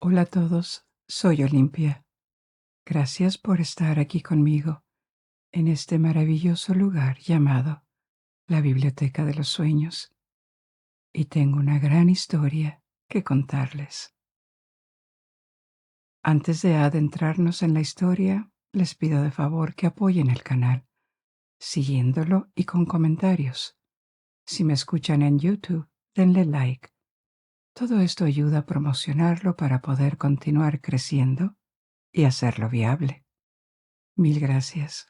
Hola a todos, soy Olimpia. Gracias por estar aquí conmigo en este maravilloso lugar llamado la Biblioteca de los Sueños. Y tengo una gran historia que contarles. Antes de adentrarnos en la historia, les pido de favor que apoyen el canal, siguiéndolo y con comentarios. Si me escuchan en YouTube, denle like. Todo esto ayuda a promocionarlo para poder continuar creciendo y hacerlo viable. Mil gracias.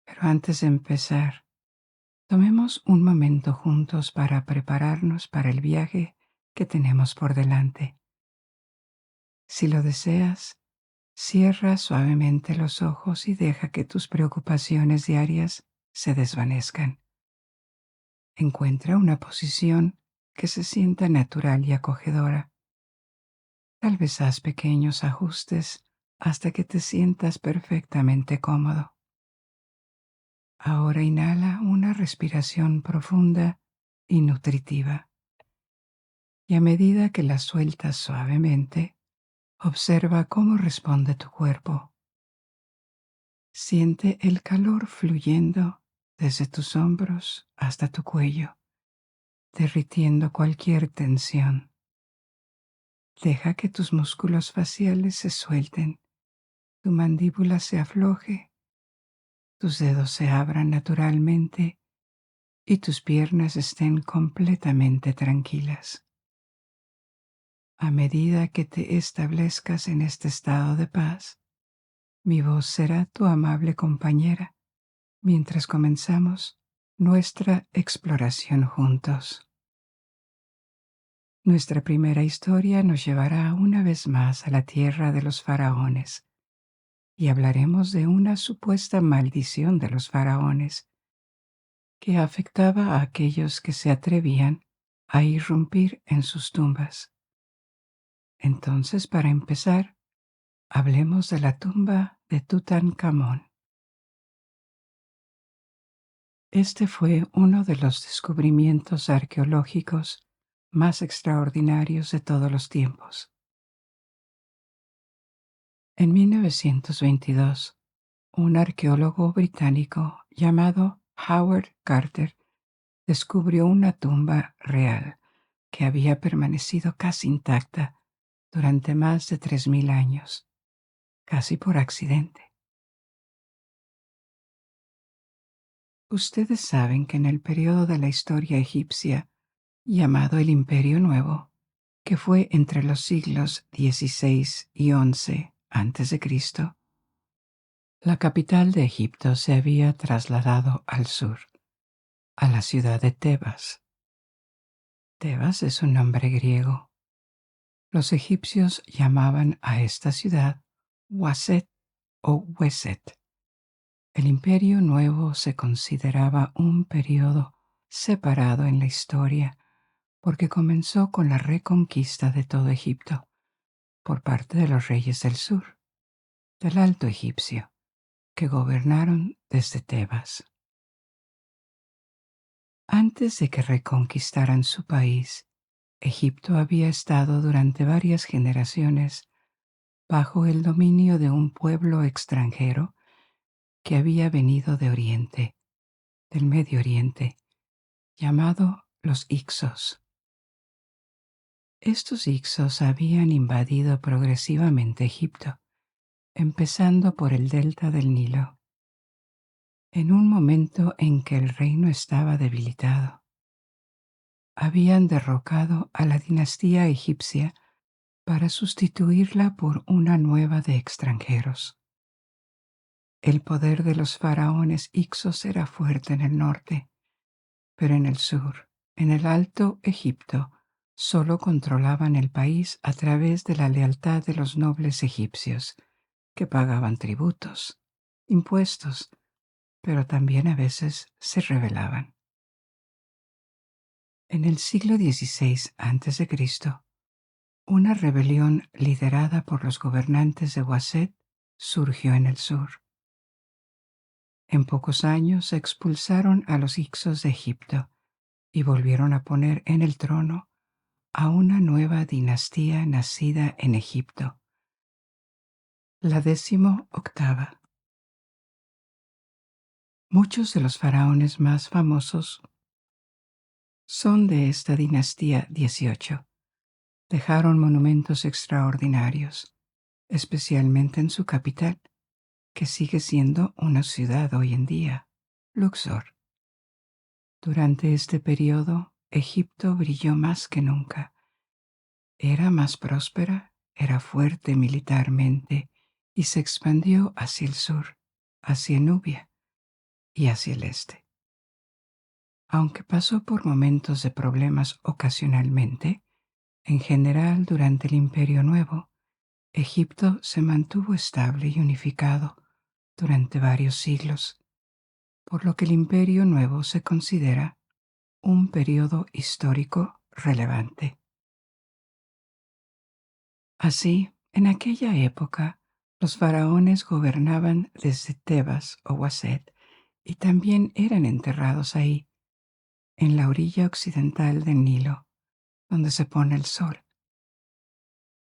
Pero antes de empezar, tomemos un momento juntos para prepararnos para el viaje que tenemos por delante. Si lo deseas, cierra suavemente los ojos y deja que tus preocupaciones diarias se desvanezcan. Encuentra una posición que se sienta natural y acogedora. Tal vez haz pequeños ajustes hasta que te sientas perfectamente cómodo. Ahora inhala una respiración profunda y nutritiva. Y a medida que la sueltas suavemente, observa cómo responde tu cuerpo. Siente el calor fluyendo desde tus hombros hasta tu cuello, derritiendo cualquier tensión. Deja que tus músculos faciales se suelten, tu mandíbula se afloje, tus dedos se abran naturalmente y tus piernas estén completamente tranquilas. A medida que te establezcas en este estado de paz, mi voz será tu amable compañera mientras comenzamos nuestra exploración juntos. Nuestra primera historia nos llevará una vez más a la tierra de los faraones y hablaremos de una supuesta maldición de los faraones que afectaba a aquellos que se atrevían a irrumpir en sus tumbas. Entonces, para empezar, hablemos de la tumba de Tutankamón. Este fue uno de los descubrimientos arqueológicos más extraordinarios de todos los tiempos. En 1922, un arqueólogo británico llamado Howard Carter descubrió una tumba real que había permanecido casi intacta durante más de 3000 años, casi por accidente. Ustedes saben que en el periodo de la historia egipcia, llamado el Imperio Nuevo, que fue entre los siglos XVI y XI a.C., la capital de Egipto se había trasladado al sur, a la ciudad de Tebas. Tebas es un nombre griego. Los egipcios llamaban a esta ciudad Waset o Weset. El Imperio Nuevo se consideraba un periodo separado en la historia porque comenzó con la reconquista de todo Egipto por parte de los reyes del sur, del Alto Egipcio, que gobernaron desde Tebas. Antes de que reconquistaran su país, Egipto había estado durante varias generaciones bajo el dominio de un pueblo extranjero que había venido de Oriente, del Medio Oriente, llamado los Hicsos. Estos Hicsos habían invadido progresivamente Egipto, empezando por el delta del Nilo, en un momento en que el reino estaba debilitado. Habían derrocado a la dinastía egipcia para sustituirla por una nueva de extranjeros. El poder de los faraones Hicsos era fuerte en el norte, pero en el sur, en el Alto Egipto, solo controlaban el país a través de la lealtad de los nobles egipcios, que pagaban tributos, impuestos, pero también a veces se rebelaban. En el siglo XVI a.C., una rebelión liderada por los gobernantes de Waset surgió en el sur. En pocos años expulsaron a los Hicsos de Egipto y volvieron a poner en el trono a una nueva dinastía nacida en Egipto, la 18ª. Muchos de los faraones más famosos son de esta dinastía 18. Dejaron monumentos extraordinarios, especialmente en su capital, que sigue siendo una ciudad hoy en día, Luxor. Durante este periodo, Egipto brilló más que nunca. Era más próspera, era fuerte militarmente y se expandió hacia el sur, hacia Nubia y hacia el este. Aunque pasó por momentos de problemas ocasionalmente, en general durante el Imperio Nuevo, Egipto se mantuvo estable y unificado durante varios siglos, por lo que el Imperio Nuevo se considera un periodo histórico relevante. Así, en aquella época, los faraones gobernaban desde Tebas o Waset y también eran enterrados ahí, en la orilla occidental del Nilo, donde se pone el sol.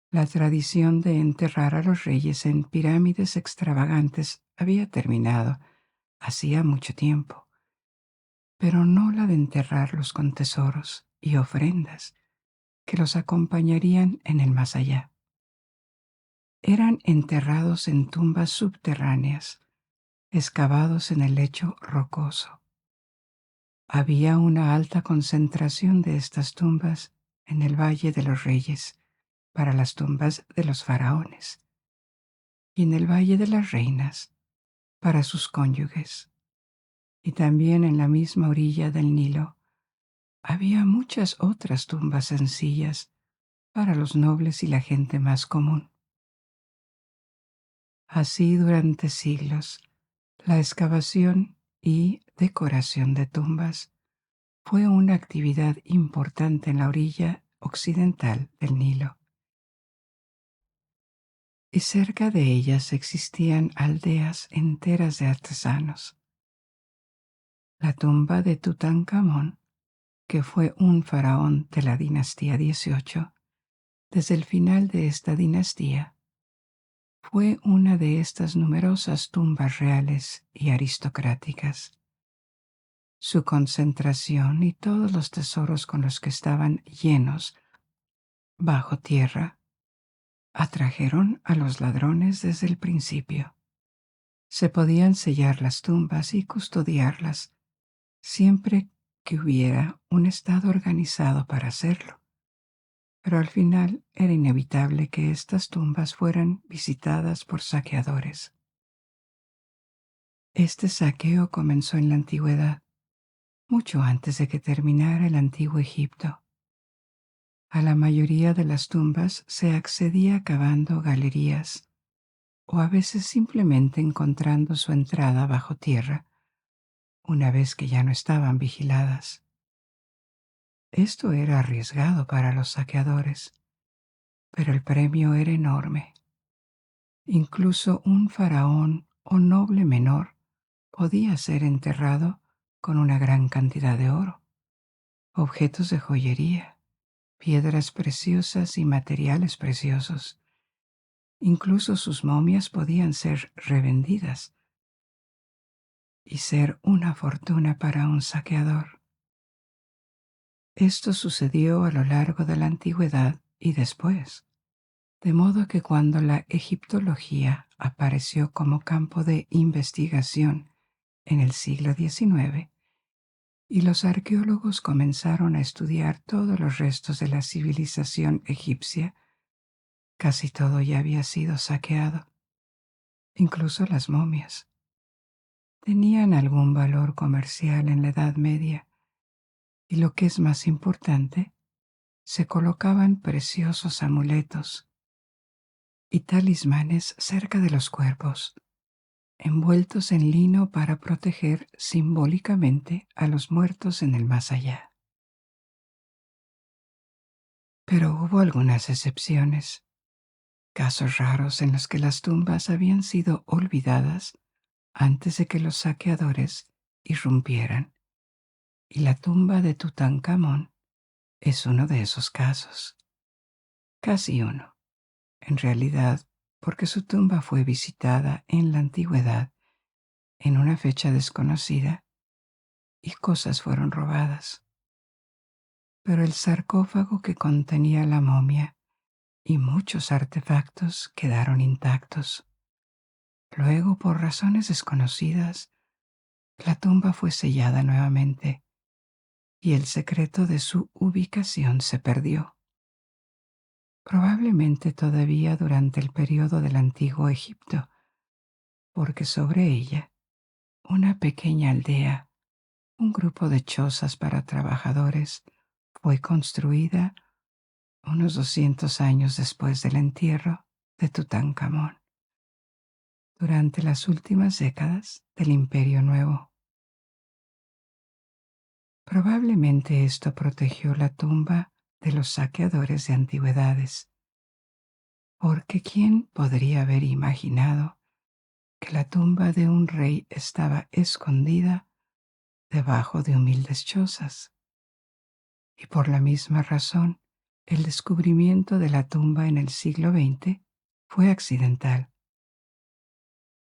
La tradición de enterrar a los reyes en pirámides extravagantes había terminado hacía mucho tiempo, pero no la de enterrarlos con tesoros y ofrendas que los acompañarían en el más allá. Eran enterrados en tumbas subterráneas, excavados en el lecho rocoso. Había una alta concentración de estas tumbas en el Valle de los Reyes para las tumbas de los faraones y en el Valle de las Reinas para sus cónyuges. Y también en la misma orilla del Nilo había muchas otras tumbas sencillas para los nobles y la gente más común. Así durante siglos, la excavación y decoración de tumbas fue una actividad importante en la orilla occidental del Nilo. Y cerca de ellas existían aldeas enteras de artesanos. La tumba de Tutankamón, que fue un faraón de la dinastía 18, desde el final de esta dinastía, fue una de estas numerosas tumbas reales y aristocráticas. Su concentración y todos los tesoros con los que estaban llenos bajo tierra atrajeron a los ladrones desde el principio. Se podían sellar las tumbas y custodiarlas siempre que hubiera un estado organizado para hacerlo. Pero al final era inevitable que estas tumbas fueran visitadas por saqueadores. Este saqueo comenzó en la antigüedad, mucho antes de que terminara el antiguo Egipto. A la mayoría de las tumbas se accedía cavando galerías o a veces simplemente encontrando su entrada bajo tierra una vez que ya no estaban vigiladas. Esto era arriesgado para los saqueadores, pero el premio era enorme. Incluso un faraón o noble menor podía ser enterrado con una gran cantidad de oro, objetos de joyería, piedras preciosas y materiales preciosos. Incluso sus momias podían ser revendidas y ser una fortuna para un saqueador. Esto sucedió a lo largo de la antigüedad y después, de modo que cuando la egiptología apareció como campo de investigación en el siglo XIX y los arqueólogos comenzaron a estudiar todos los restos de la civilización egipcia, casi todo ya había sido saqueado, incluso las momias. Tenían algún valor comercial en la Edad Media y, lo que es más importante, se colocaban preciosos amuletos y talismanes cerca de los cuerpos, envueltos en lino para proteger simbólicamente a los muertos en el más allá. Pero hubo algunas excepciones, casos raros en los que las tumbas habían sido olvidadas antes de que los saqueadores irrumpieran, y la tumba de Tutankamón Es uno de esos casos. Casi uno, en realidad, porque su tumba fue visitada en la antigüedad en una fecha desconocida y cosas fueron robadas. Pero el sarcófago que contenía la momia y muchos artefactos quedaron intactos. Luego, por razones desconocidas, la tumba fue sellada nuevamente y el secreto de su ubicación se perdió. Probablemente todavía durante el periodo del Antiguo Egipto, porque sobre ella, una pequeña aldea, un grupo de chozas para trabajadores, fue construida unos 200 años después del entierro de Tutankamón, durante las últimas décadas del Imperio Nuevo. Probablemente esto protegió la tumba de los saqueadores de antigüedades, porque ¿quién podría haber imaginado que la tumba de un rey estaba escondida debajo de humildes chozas? Y por la misma razón, el descubrimiento de la tumba en el siglo XX fue accidental.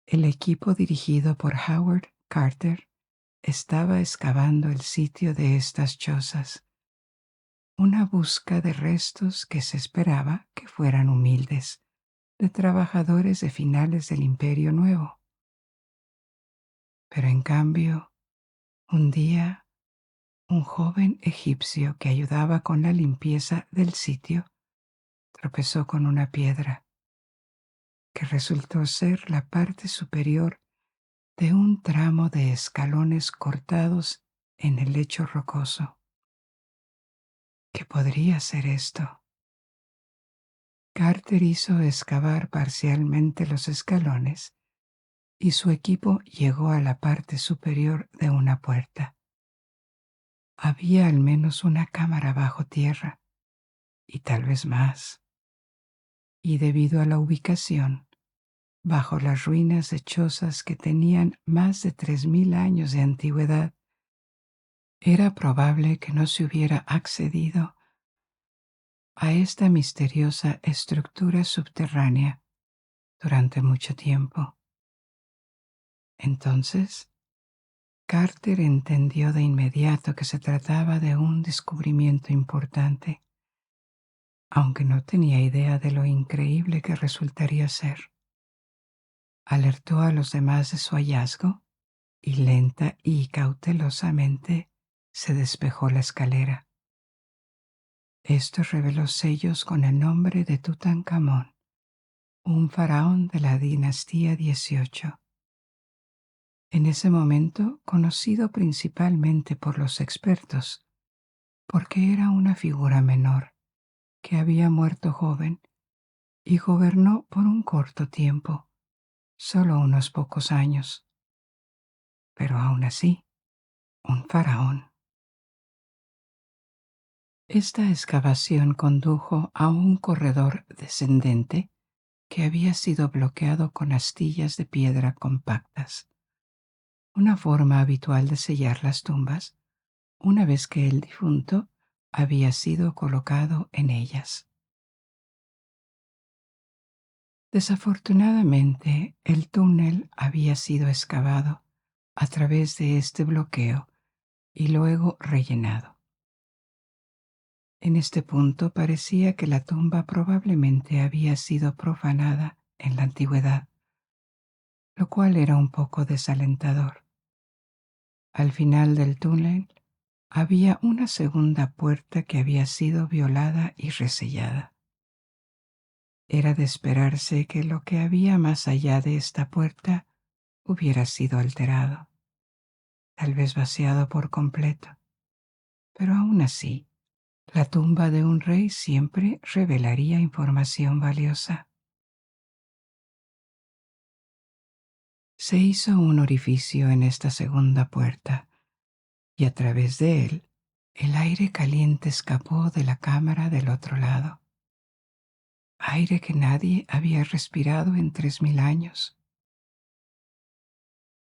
El equipo dirigido por Howard Carter estaba excavando el sitio de estas chozas, una busca de restos que se esperaba que fueran humildes, de trabajadores de finales del Imperio Nuevo. Pero en cambio, un día, un joven egipcio que ayudaba con la limpieza del sitio tropezó con una piedra que resultó ser la parte superior de un tramo de escalones cortados en el lecho rocoso. ¿Qué podría ser esto? Carter hizo excavar parcialmente los escalones y su equipo llegó a la parte superior de una puerta. Había al menos una cámara bajo tierra, y tal vez más. Y debido a la ubicación, bajo las ruinas de chozas que tenían más de 3000 años de antigüedad, era probable que no se hubiera accedido a esta misteriosa estructura subterránea durante mucho tiempo. Entonces, Carter entendió de inmediato que se trataba de un descubrimiento importante, aunque no tenía idea de lo increíble que resultaría ser. Alertó a los demás de su hallazgo y lenta y cautelosamente se despejó la escalera. Esto reveló sellos con el nombre de Tutankamón, un faraón de la dinastía 18. En ese momento conocido principalmente por los expertos, porque era una figura menor que había muerto joven y gobernó por un corto tiempo, solo unos pocos años. Pero aún así, un faraón. Esta excavación condujo a un corredor descendente que había sido bloqueado con astillas de piedra compactas, una forma habitual de sellar las tumbas una vez que el difunto había sido colocado en ellas. Desafortunadamente, el túnel había sido excavado a través de este bloqueo y luego rellenado. En este punto parecía que la tumba probablemente había sido profanada en la antigüedad, lo cual era un poco desalentador. Al final del túnel había una segunda puerta que había sido violada y resellada. Era de esperarse que lo que había más allá de esta puerta hubiera sido alterado, tal vez vaciado por completo. Pero aún así, la tumba de un rey siempre revelaría información valiosa. Se hizo un orificio en esta segunda puerta, y a través de él, el aire caliente escapó de la cámara del otro lado. Aire que nadie había respirado en 3000 años.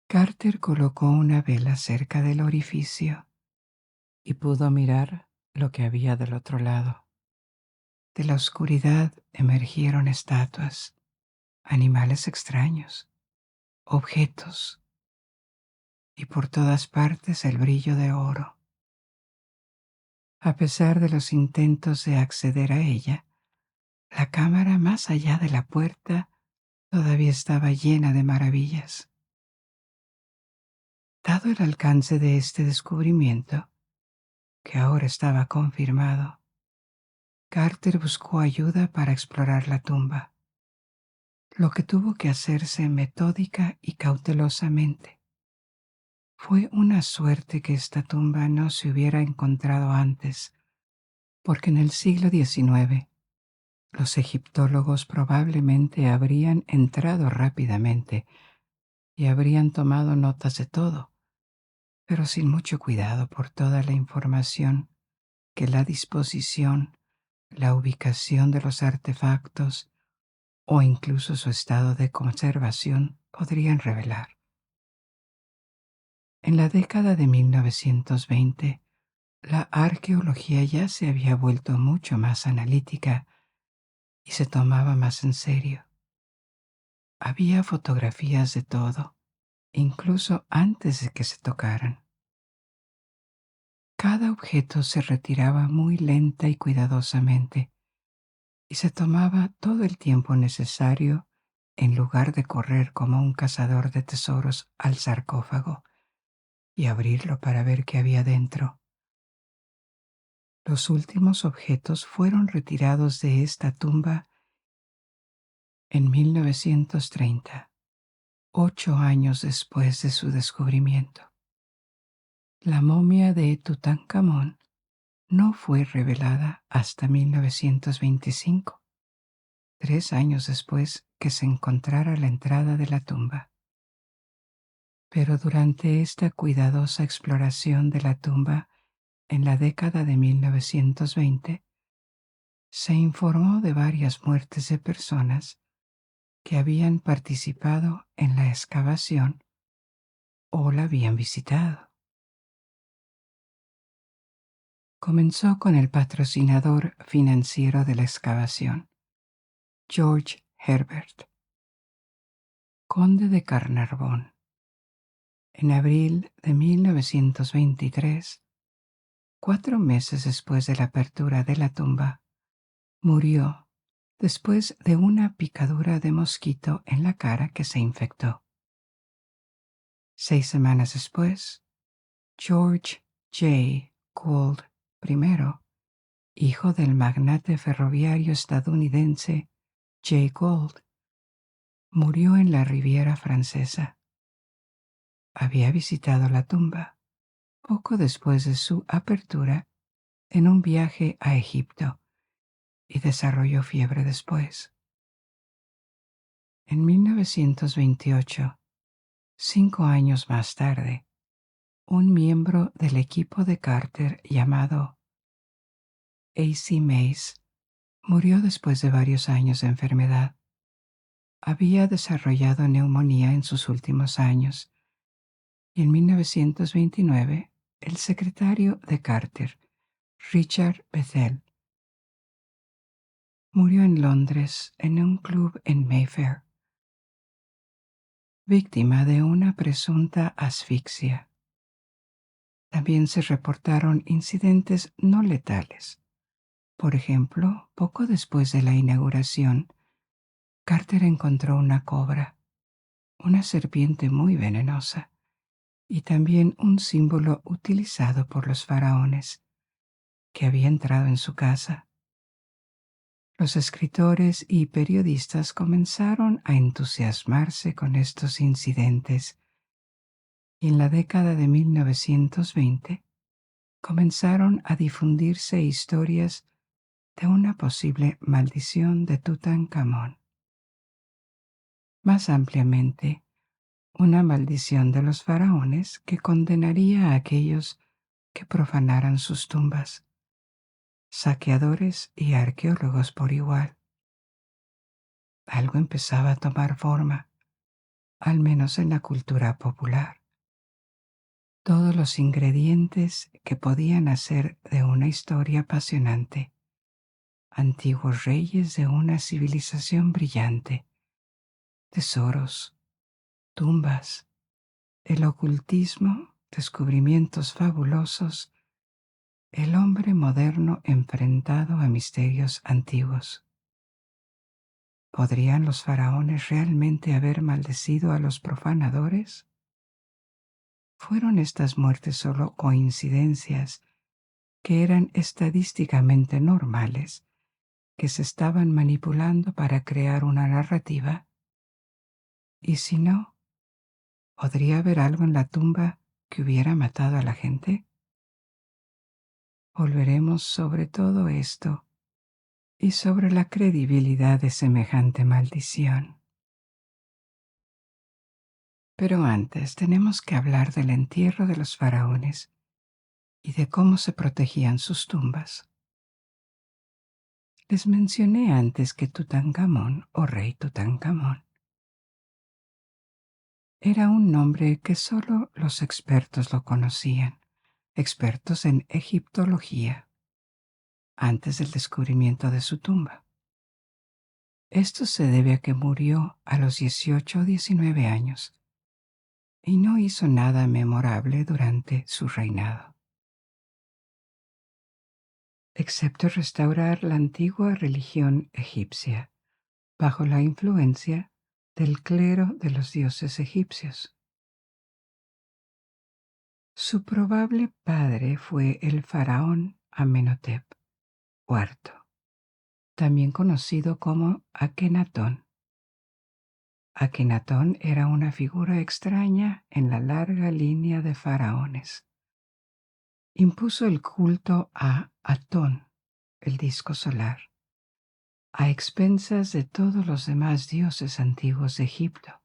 Carter colocó una vela cerca del orificio y pudo mirar lo que había del otro lado. De la oscuridad emergieron estatuas, animales extraños, objetos, y por todas partes el brillo de oro. A pesar de los intentos de acceder a ella, la cámara más allá de la puerta todavía estaba llena de maravillas. Dado el alcance de este descubrimiento, que ahora estaba confirmado, Carter buscó ayuda para explorar la tumba, lo que tuvo que hacerse metódica y cautelosamente. Fue una suerte que esta tumba no se hubiera encontrado antes, porque en el siglo XIX los egiptólogos probablemente habrían entrado rápidamente y habrían tomado notas de todo, pero sin mucho cuidado por toda la información que la disposición, la ubicación de los artefactos o incluso su estado de conservación podrían revelar. En la década de 1920, la arqueología ya se había vuelto mucho más analítica y se tomaba más en serio. Había fotografías de todo, incluso antes de que se tocaran. Cada objeto se retiraba muy lenta y cuidadosamente, y se tomaba todo el tiempo necesario en lugar de correr como un cazador de tesoros al sarcófago y abrirlo para ver qué había dentro. Los últimos objetos fueron retirados de esta tumba en 1930, 8 años después de su descubrimiento. La momia de Tutankamón no fue revelada hasta 1925, 3 años después que se encontrara la entrada de la tumba. Pero durante esta cuidadosa exploración de la tumba en la década de 1920, se informó de varias muertes de personas que habían participado en la excavación o la habían visitado. Comenzó con el patrocinador financiero de la excavación, George Herbert, conde de Carnarvon. En abril de 1923, 4 meses después de la apertura de la tumba, murió después de una picadura de mosquito en la cara que se infectó. 6 semanas después, George J. Gould I, hijo del magnate ferroviario estadounidense Jay Gould, murió en la Riviera Francesa. Había visitado la tumba poco después de su apertura en un viaje a Egipto y desarrolló fiebre después. En 1928, 5 años más tarde, un miembro del equipo de Carter llamado A.C. Mays murió después de varios años de enfermedad. Había desarrollado neumonía en sus últimos años y en 1929 el secretario de Carter, Richard Bethel, murió en Londres en un club en Mayfair, víctima de una presunta asfixia. También se reportaron incidentes no letales. Por ejemplo, poco después de la inauguración, Carter encontró una cobra, una serpiente muy venenosa, y también un símbolo utilizado por los faraones, que había entrado en su casa. Los escritores y periodistas comenzaron a entusiasmarse con estos incidentes y en la década de 1920 comenzaron a difundirse historias de una posible maldición de Tutankamón. Más ampliamente, una maldición de los faraones que condenaría a aquellos que profanaran sus tumbas, saqueadores y arqueólogos por igual. Algo empezaba a tomar forma, al menos en la cultura popular. todos los ingredientes que podían hacer de una historia apasionante, antiguos reyes de una civilización brillante, tesoros, tumbas, el ocultismo, descubrimientos fabulosos, el hombre moderno enfrentado a misterios antiguos. ¿Podrían los faraones realmente haber maldecido a los profanadores? ¿Fueron estas muertes solo coincidencias que eran estadísticamente normales, que se estaban manipulando para crear una narrativa? Y si no, ¿podría haber algo en la tumba que hubiera matado a la gente? Volveremos sobre todo esto y sobre la credibilidad de semejante maldición. Pero antes tenemos que hablar del entierro de los faraones y de cómo se protegían sus tumbas. Les mencioné antes que Tutankamón, o rey Tutankamón, era un nombre que solo los expertos lo conocían, expertos en egiptología, antes del descubrimiento de su tumba. Esto se debe a que murió a los 18 o 19 años y no hizo nada memorable durante su reinado, excepto restaurar la antigua religión egipcia bajo la influencia del clero de los dioses egipcios. Su probable padre fue el faraón Amenhotep IV, también conocido como Akenatón. Akenatón era una figura extraña en la larga línea de faraones. Impuso el culto a Atón, el disco solar, a expensas de todos los demás dioses antiguos de Egipto,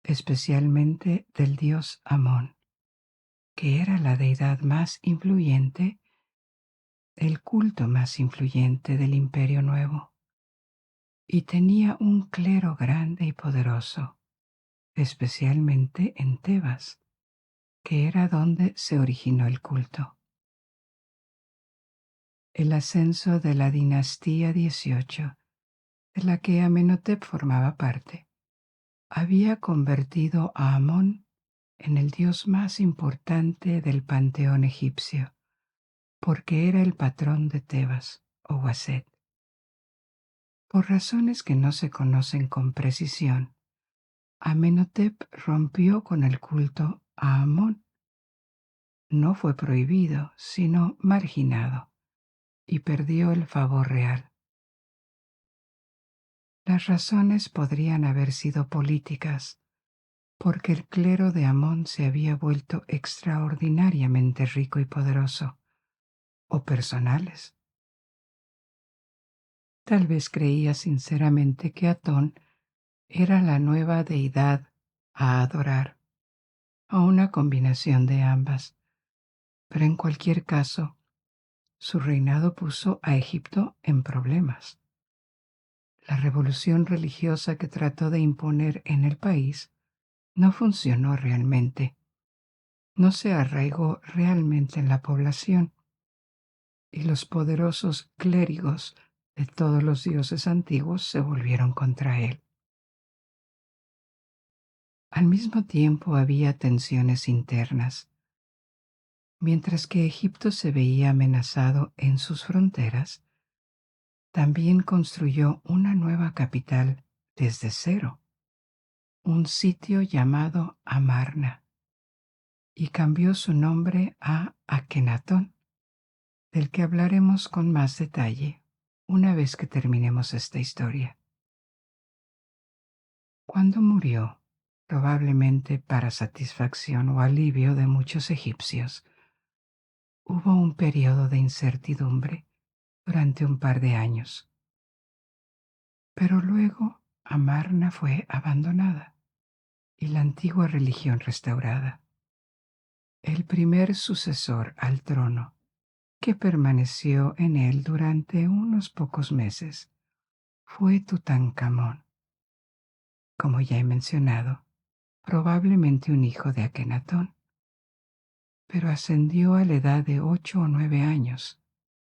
especialmente del dios Amón, que era la deidad más influyente, el culto más influyente del Imperio Nuevo, y tenía un clero grande y poderoso, especialmente en Tebas, que era donde se originó el culto. El ascenso de la dinastía 18, de la que Amenhotep formaba parte, había convertido a Amón en el dios más importante del panteón egipcio, porque era el patrón de Tebas, o Waset. Por razones que no se conocen con precisión, Amenhotep rompió con el culto a Amón. No fue prohibido, sino marginado, y perdió el favor real. Las razones podrían haber sido políticas, porque el clero de Amón se había vuelto extraordinariamente rico y poderoso, o personales. Tal vez creía sinceramente que Atón era la nueva deidad a adorar, o una combinación de ambas, pero en cualquier caso, su reinado puso a Egipto en problemas. La revolución religiosa que trató de imponer en el país no funcionó realmente, no se arraigó realmente en la población, y los poderosos clérigos de todos los dioses antiguos se volvieron contra él. Al mismo tiempo había tensiones internas. Mientras que Egipto se veía amenazado en sus fronteras, también construyó una nueva capital desde cero, un sitio llamado Amarna, y cambió su nombre a Akenatón, del que hablaremos con más detalle una vez que terminemos esta historia. Cuando murió, probablemente para satisfacción o alivio de muchos egipcios, hubo un periodo de incertidumbre durante un par de años. Pero luego Amarna fue abandonada y la antigua religión restaurada. El primer sucesor al trono, que permaneció en él durante unos pocos meses, fue Tutankamón. Como ya he mencionado, probablemente un hijo de Akenatón, pero ascendió a la edad de 8 o 9 años,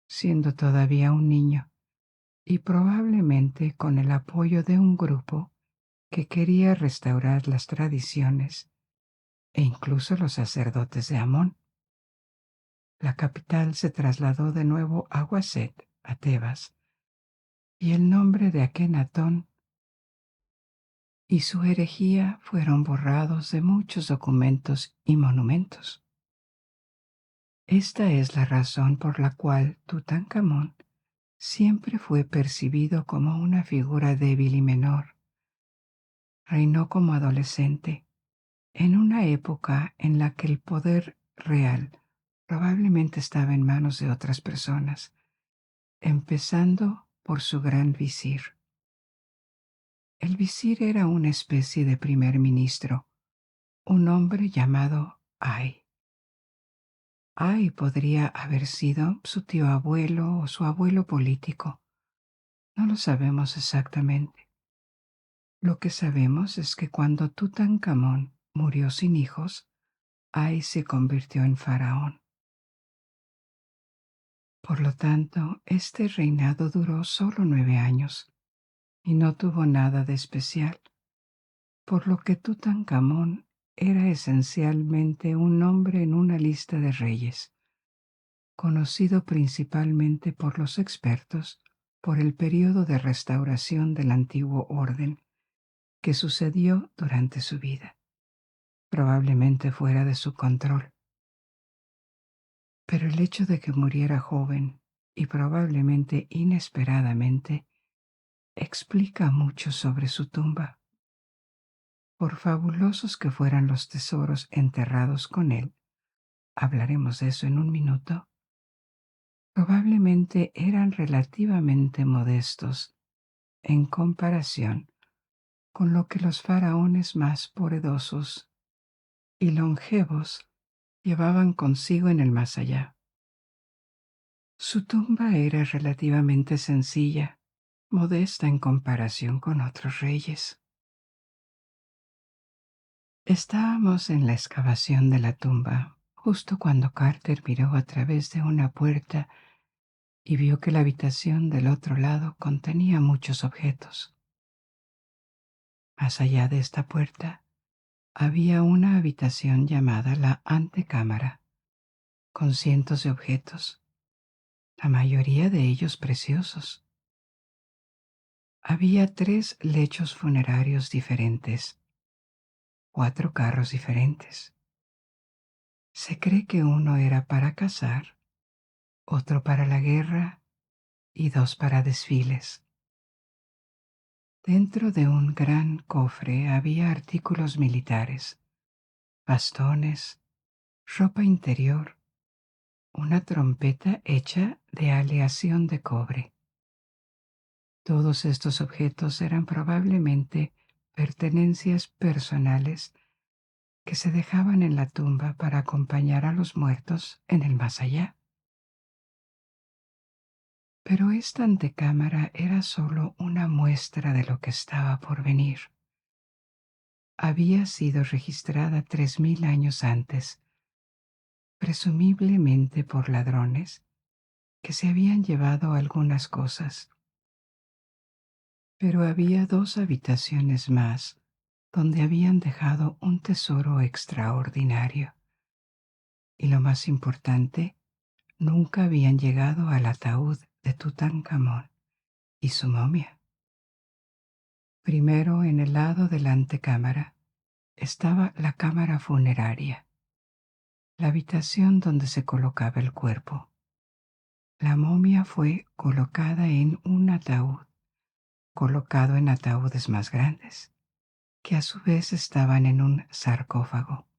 siendo todavía un niño, y probablemente con el apoyo de un grupo que quería restaurar las tradiciones e incluso los sacerdotes de Amón. La capital se trasladó de nuevo a Waset, a Tebas, y el nombre de Akenatón y su herejía fueron borrados de muchos documentos y monumentos. Esta es la razón por la cual Tutankamón siempre fue percibido como una figura débil y menor. Reinó como adolescente, en una época en la que el poder real probablemente estaba en manos de otras personas, empezando por su gran visir. El visir era una especie de primer ministro, un hombre llamado Ay. Ay podría haber sido su tío abuelo o su abuelo político. No lo sabemos exactamente. Lo que sabemos es que cuando Tutankamón murió sin hijos, Ay se convirtió en faraón. Por lo tanto, este reinado duró solo 9 años y no tuvo nada de especial, por lo que Tutankamón era esencialmente un nombre en una lista de reyes, conocido principalmente por los expertos por el periodo de restauración del antiguo orden que sucedió durante su vida, probablemente fuera de su control. Pero el hecho de que muriera joven y probablemente inesperadamente explica mucho sobre su tumba. Por fabulosos que fueran los tesoros enterrados con él, hablaremos de eso en un minuto, probablemente eran relativamente modestos en comparación con lo que los faraones más poderosos y longevos llevaban consigo en el más allá. Su tumba era relativamente sencilla, modesta en comparación con otros reyes. Estábamos en la excavación de la tumba, justo cuando Carter miró a través de una puerta y vio que la habitación del otro lado contenía muchos objetos. Más allá de esta puerta había una habitación llamada la antecámara, con cientos de objetos, la mayoría de ellos preciosos. Había 3 lechos funerarios diferentes, 4 carros diferentes. Se cree que uno era para cazar, otro para la guerra y 2 para desfiles. Dentro de un gran cofre había artículos militares, bastones, ropa interior, una trompeta hecha de aleación de cobre. Todos estos objetos eran probablemente pertenencias personales que se dejaban en la tumba para acompañar a los muertos en el más allá. Pero esta antecámara era solo una muestra de lo que estaba por venir. Había sido registrada 3000 años antes, presumiblemente por ladrones que se habían llevado algunas cosas. Pero había 2 habitaciones más donde habían dejado un tesoro extraordinario. Y lo más importante, nunca habían llegado al ataúd de Tutankamón y su momia. Primero, en el lado de la antecámara, estaba la cámara funeraria, la habitación donde se colocaba el cuerpo. La momia fue colocada en un ataúd, colocado en ataúdes más grandes, que a su vez estaban en un sarcófago,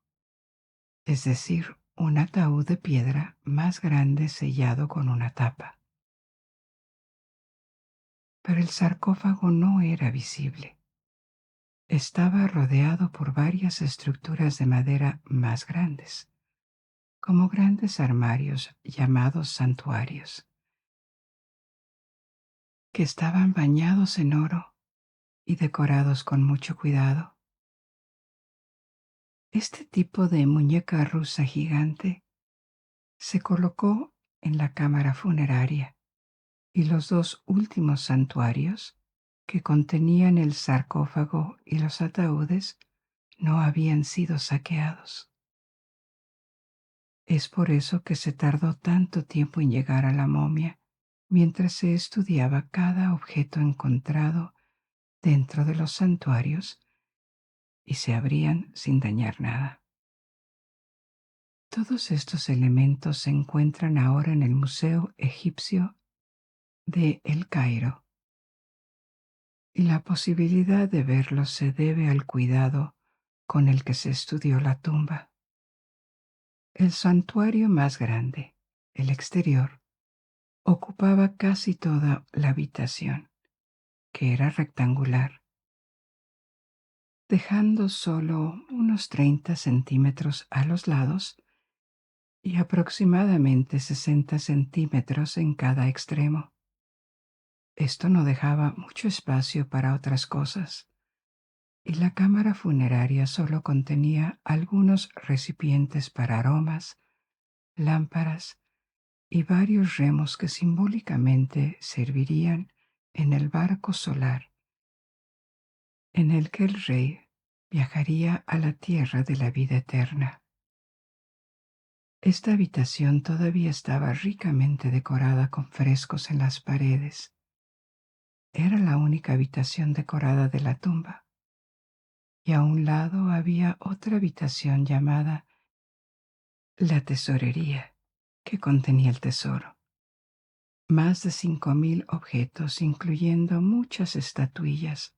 es decir, un ataúd de piedra más grande sellado con una tapa. Pero el sarcófago no era visible. Estaba rodeado por varias estructuras de madera más grandes, como grandes armarios llamados santuarios, que estaban bañados en oro y decorados con mucho cuidado. Este tipo de muñeca rusa gigante Se colocó en la cámara funeraria y los dos últimos santuarios, que contenían el sarcófago y los ataúdes, no habían sido saqueados. Es por eso que se tardó tanto tiempo en llegar a la momia, mientras se estudiaba cada objeto encontrado dentro de los santuarios y se abrían sin dañar nada. Todos estos elementos se encuentran ahora en el Museo Egipcio de El Cairo, y la posibilidad de verlos se debe al cuidado con el que se estudió la tumba. El santuario más grande, el exterior, ocupaba casi toda la habitación, que era rectangular, dejando solo unos 30 centímetros a los lados y aproximadamente 60 centímetros en cada extremo. Esto no dejaba mucho espacio para otras cosas, y la cámara funeraria solo contenía algunos recipientes para aromas, lámparas y varios remos que simbólicamente servirían en el barco solar en el que el rey viajaría a la tierra de la vida eterna. Esta habitación todavía estaba ricamente decorada con frescos en las paredes. Era la única habitación decorada de la tumba, y a un lado había otra habitación llamada la tesorería, que contenía el tesoro. Más de 5.000 objetos, incluyendo muchas estatuillas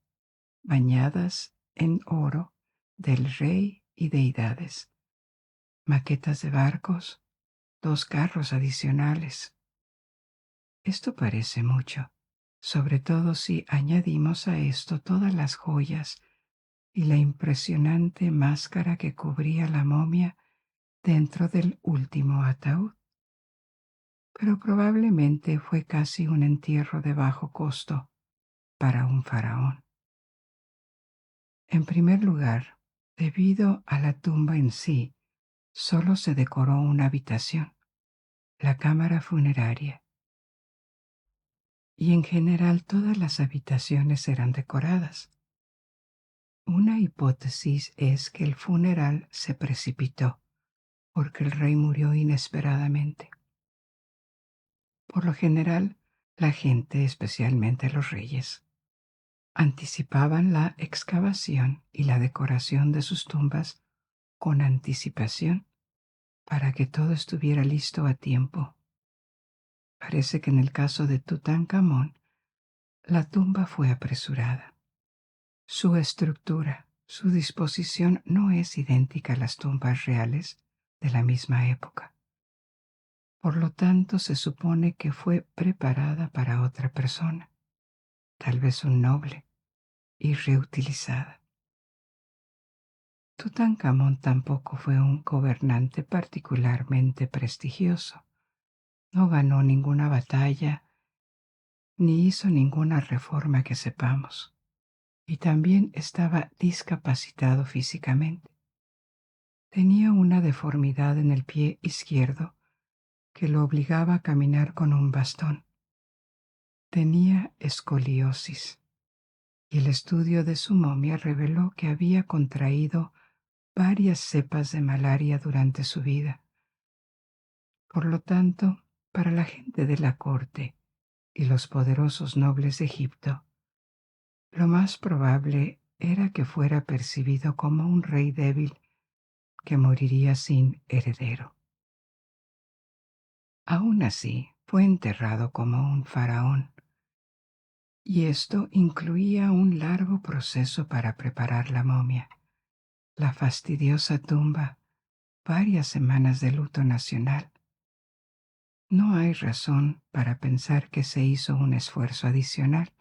bañadas en oro del rey y deidades, maquetas de barcos, 2 carros adicionales. Esto parece mucho, sobre todo si añadimos a esto todas las joyas y la impresionante máscara que cubría la momia dentro del último ataúd. Pero probablemente fue casi un entierro de bajo costo para un faraón. En primer lugar, debido a la tumba en sí, solo se decoró una habitación, la cámara funeraria, y en general todas las habitaciones eran decoradas. Una hipótesis es que el funeral se precipitó porque el rey murió inesperadamente. Por lo general, la gente, especialmente los reyes, anticipaban la excavación y la decoración de sus tumbas con anticipación para que todo estuviera listo a tiempo. Parece que en el caso de Tutankamón, la tumba fue apresurada. Su estructura, su disposición no es idéntica a las tumbas reales de la misma época. Por lo tanto, se supone que fue preparada para otra persona, tal vez un noble, y reutilizada. Tutankamón tampoco fue un gobernante particularmente prestigioso. No ganó ninguna batalla ni hizo ninguna reforma que sepamos, y también estaba discapacitado físicamente. Tenía una deformidad en el pie izquierdo que lo obligaba a caminar con un bastón. Tenía escoliosis, y el estudio de su momia reveló que había contraído varias cepas de malaria durante su vida. Por lo tanto, para la gente de la corte y los poderosos nobles de Egipto, lo más probable era que fuera percibido como un rey débil que moriría sin heredero. Aún así, fue enterrado como un faraón, y esto incluía un largo proceso para preparar la momia, la fastidiosa tumba, varias semanas de luto nacional. No hay razón para pensar que se hizo un esfuerzo adicional.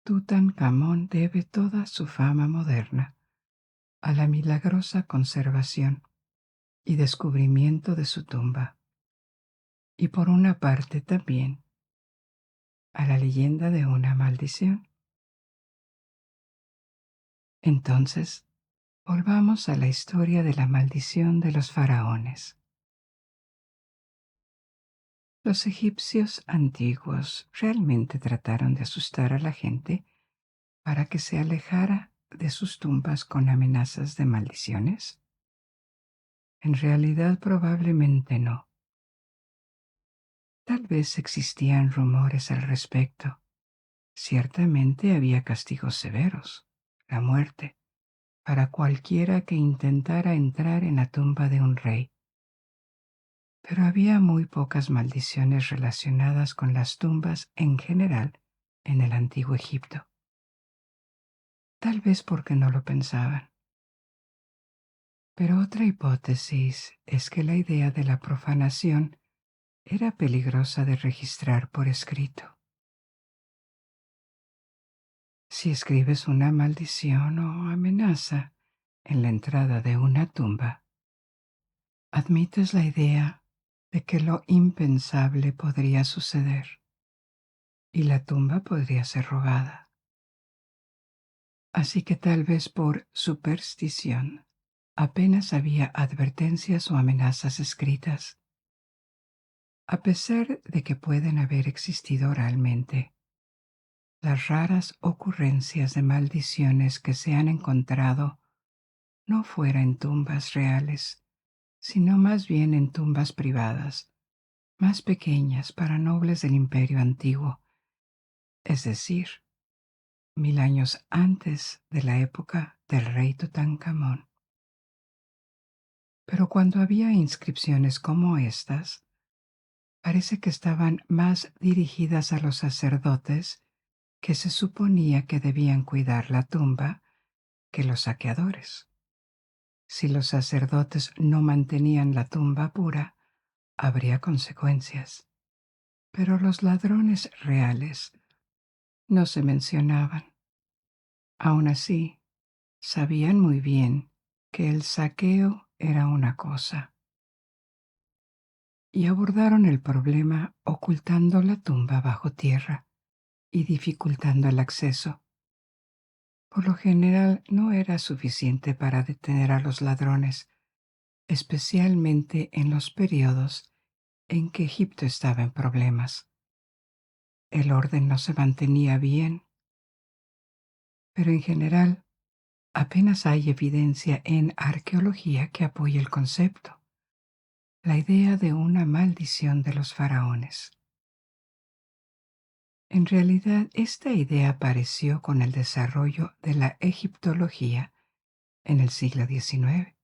Tutankamón debe toda su fama moderna a la milagrosa conservación y descubrimiento de su tumba, y por una parte también a la leyenda de una maldición. Entonces, Volvamos a la historia de la maldición de los faraones. Los egipcios antiguos realmente trataron de asustar a la gente para que se alejara de sus tumbas con amenazas de maldiciones. En realidad, probablemente no. Tal vez existían rumores al respecto. Ciertamente había castigos severos, la muerte, para cualquiera que intentara entrar en la tumba de un rey. Pero había muy pocas maldiciones relacionadas con las tumbas en general en el antiguo Egipto. Tal vez porque no lo pensaban. Pero otra hipótesis es que la idea de la profanación era peligrosa de registrar por escrito. Si escribes una maldición o amenaza en la entrada de una tumba, admites la idea de que lo impensable podría suceder y la tumba podría ser robada. Así que tal vez por superstición apenas había advertencias o amenazas escritas. A pesar de que pueden haber existido oralmente, las raras ocurrencias de maldiciones que se han encontrado no fuera en tumbas reales, sino más bien en tumbas privadas, más pequeñas para nobles del Imperio Antiguo, es decir, 1000 años antes de la época del rey Tutankamón. Pero cuando había inscripciones como estas, parece que estaban más dirigidas a los sacerdotes que se suponía que debían cuidar la tumba que los saqueadores. Si los sacerdotes no mantenían la tumba pura, habría consecuencias. Pero los ladrones reales no se mencionaban. Aún así, sabían muy bien que el saqueo era una cosa, y abordaron el problema ocultando la tumba bajo tierra y dificultando el acceso. Por lo general no era suficiente para detener a los ladrones, especialmente en los periodos en que Egipto estaba en problemas. El orden no se mantenía bien, pero en general apenas hay evidencia en arqueología que apoye el concepto, la idea de una maldición de los faraones. En realidad, esta idea apareció con el desarrollo de la egiptología en el siglo XIX,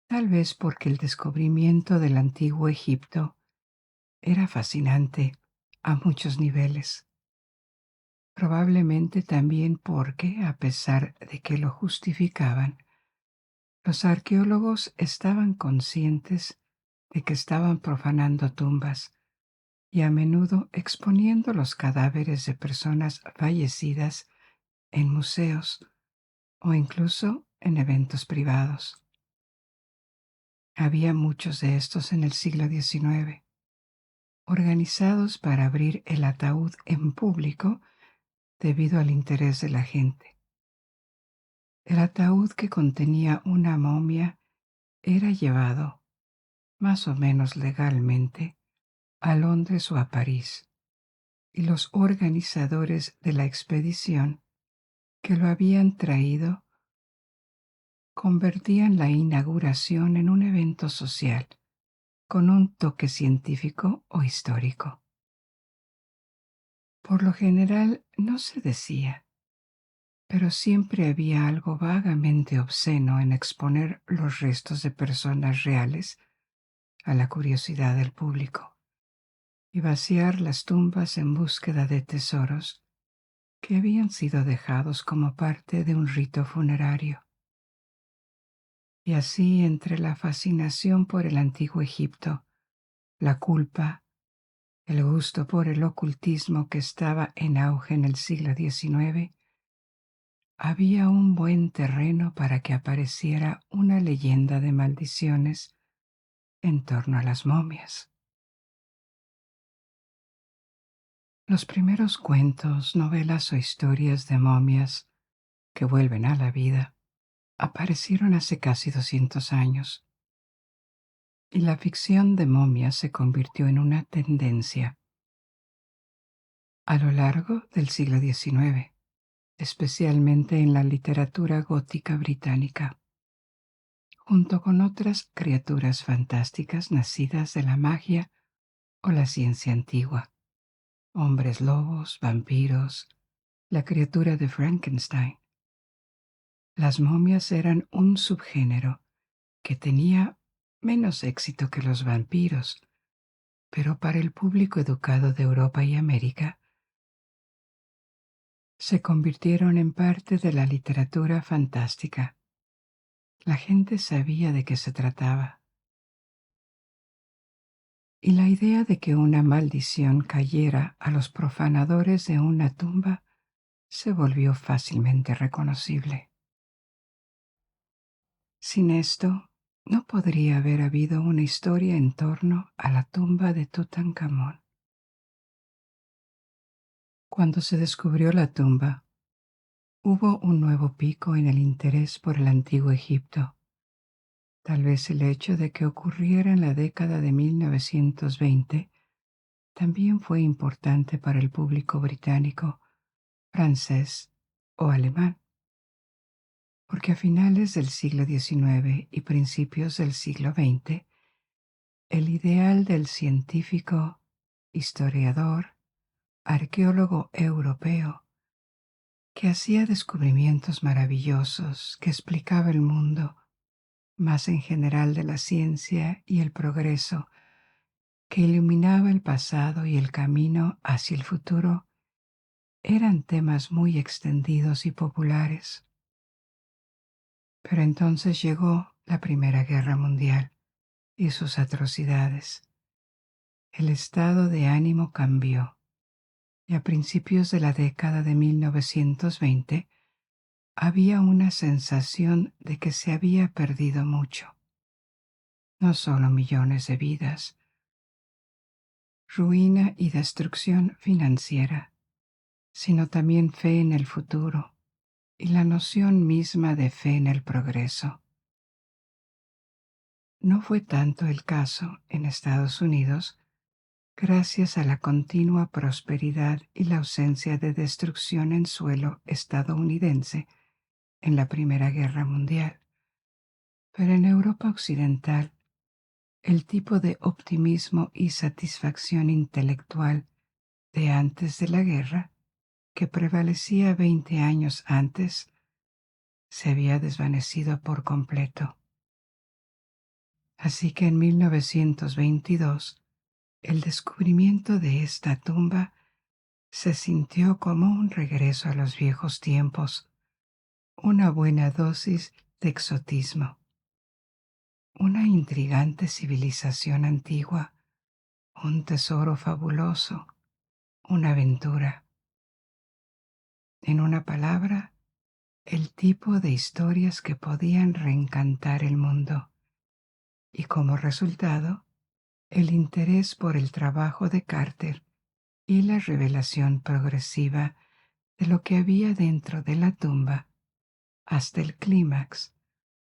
tal vez porque el descubrimiento del antiguo Egipto era fascinante a muchos niveles. Probablemente también porque, a pesar de que lo justificaban, los arqueólogos estaban conscientes de que estaban profanando tumbas y a menudo exponiendo los cadáveres de personas fallecidas en museos o incluso en eventos privados. Había muchos de estos en el siglo XIX, organizados para abrir el ataúd en público debido al interés de la gente. El ataúd que contenía una momia era llevado, más o menos legalmente, a Londres o a París, y los organizadores de la expedición que lo habían traído convertían la inauguración en un evento social con un toque científico o histórico. Por lo general no se decía, pero siempre había algo vagamente obsceno en exponer los restos de personas reales a la curiosidad del público y vaciar las tumbas en búsqueda de tesoros que habían sido dejados como parte de un rito funerario. Y así, entre la fascinación por el antiguo Egipto, la culpa, el gusto por el ocultismo que estaba en auge en el siglo XIX, había un buen terreno para que apareciera una leyenda de maldiciones en torno a las momias. Los primeros cuentos, novelas o historias de momias que vuelven a la vida aparecieron hace casi 200 años, y la ficción de momias se convirtió en una tendencia a lo largo del siglo XIX, especialmente en la literatura gótica británica, junto con otras criaturas fantásticas nacidas de la magia o la ciencia antigua: hombres lobos, vampiros, la criatura de Frankenstein. Las momias eran un subgénero que tenía menos éxito que los vampiros, pero para el público educado de Europa y América se convirtieron en parte de la literatura fantástica. La gente sabía de qué se trataba, y la idea de que una maldición cayera a los profanadores de una tumba se volvió fácilmente reconocible. Sin esto, no podría haber habido una historia en torno a la tumba de Tutankamón. Cuando se descubrió la tumba, hubo un nuevo pico en el interés por el antiguo Egipto. Tal vez el hecho de que ocurriera en la década de 1920 también fue importante para el público británico, francés o alemán, porque a finales del siglo XIX y principios del siglo XX, el ideal del científico, historiador, arqueólogo europeo, que hacía descubrimientos maravillosos, que explicaba el mundo, más en general de la ciencia y el progreso, que iluminaba el pasado y el camino hacia el futuro, eran temas muy extendidos y populares. Pero entonces llegó la Primera Guerra Mundial y sus atrocidades. El estado de ánimo cambió, y a principios de la década de 1920 había una sensación de que se había perdido mucho. No solo millones de vidas, ruina y destrucción financiera, sino también fe en el futuro y la noción misma de fe en el progreso. No fue tanto el caso en Estados Unidos, gracias a la continua prosperidad y la ausencia de destrucción en suelo estadounidense en la Primera Guerra Mundial, pero en Europa Occidental, el tipo de optimismo y satisfacción intelectual de antes de la guerra, que prevalecía 20 años antes, se había desvanecido por completo. Así que en 1922, el descubrimiento de esta tumba se sintió como un regreso a los viejos tiempos, una buena dosis de exotismo, una intrigante civilización antigua, un tesoro fabuloso, una aventura. En una palabra, el tipo de historias que podían reencantar el mundo. Y como resultado, el interés por el trabajo de Carter y la revelación progresiva de lo que había dentro de la tumba, hasta el clímax,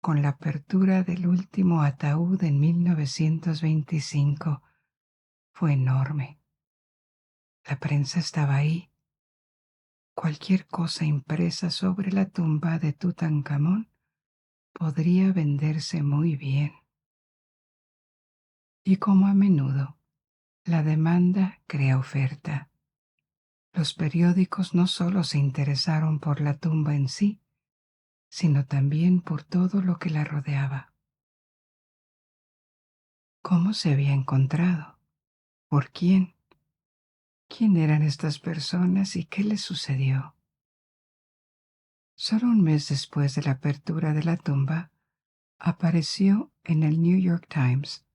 con la apertura del último ataúd en 1925, fue enorme. La prensa estaba ahí. Cualquier cosa impresa sobre la tumba de Tutankamón podría venderse muy bien. Y como a menudo, la demanda crea oferta. Los periódicos no solo se interesaron por la tumba en sí, sino también por todo lo que la rodeaba. ¿Cómo se había encontrado? ¿Por quién? ¿Quién eran estas personas y qué les sucedió? Solo un mes después de la apertura de la tumba, apareció en el New York Times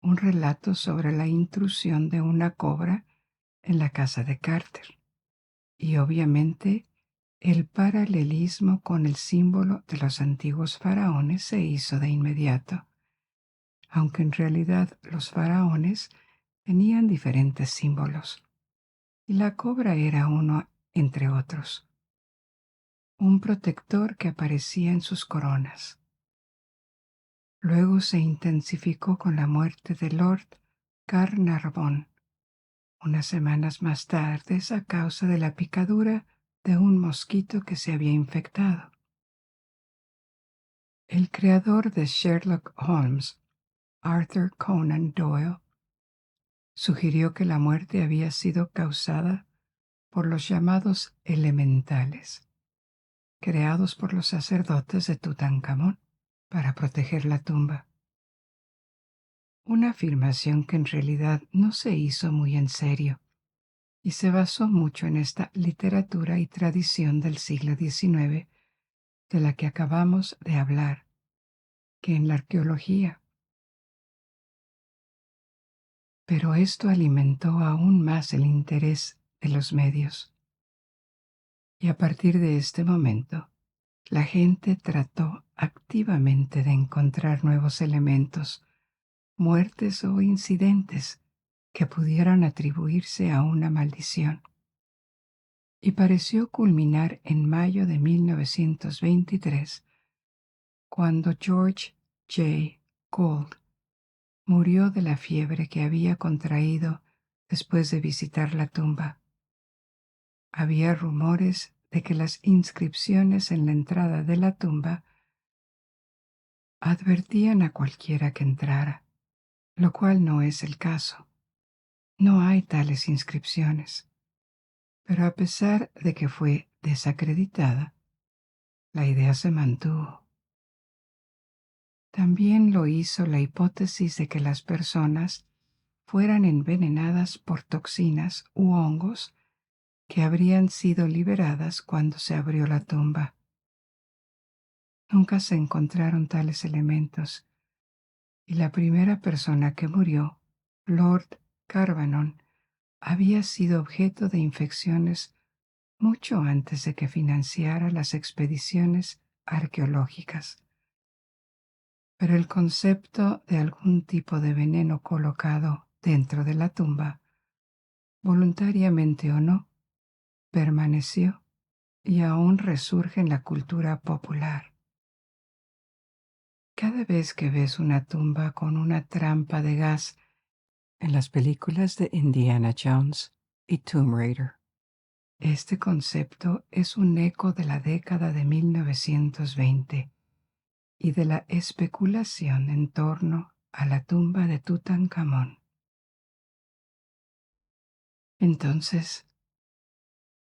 un relato sobre la intrusión de una cobra en la casa de Carter, y obviamente el paralelismo con el símbolo de los antiguos faraones se hizo de inmediato, aunque en realidad los faraones tenían diferentes símbolos, y la cobra era uno entre otros. un protector que aparecía en sus coronas. Luego se intensificó con la muerte de Lord Carnarvon, unas semanas más tarde a causa de la picadura de un mosquito que se había infectado. El creador de Sherlock Holmes, Arthur Conan Doyle, sugirió que la muerte había sido causada por los llamados elementales, creados por los sacerdotes de Tutankamón para proteger la tumba. Una afirmación que en realidad no se hizo muy en serio y se basó mucho en esta literatura y tradición del siglo XIX de la que acabamos de hablar, que en la arqueología. Pero esto alimentó aún más el interés de los medios. Y a partir de este momento, la gente trató activamente de encontrar nuevos elementos, muertes o incidentes que pudieran atribuirse a una maldición. Y pareció culminar en mayo de 1923, cuando George J. Gould murió de la fiebre que había contraído después de visitar la tumba. Había rumores de que las inscripciones en la entrada de la tumba advertían a cualquiera que entrara, lo cual no es el caso. No hay tales inscripciones. Pero a pesar de que fue desacreditada, la idea se mantuvo. También lo hizo la hipótesis de que las personas fueran envenenadas por toxinas u hongos que habrían sido liberadas cuando se abrió la tumba. Nunca se encontraron tales elementos, y la primera persona que murió, Lord Carnarvon, había sido objeto de infecciones mucho antes de que financiara las expediciones arqueológicas. Pero el concepto de algún tipo de veneno colocado dentro de la tumba, voluntariamente o no, permaneció y aún resurge en la cultura popular. Cada vez que ves una tumba con una trampa de gas en las películas de Indiana Jones y Tomb Raider, este concepto es un eco de la década de 1920 y de la especulación en torno a la tumba de Tutankamón. Entonces,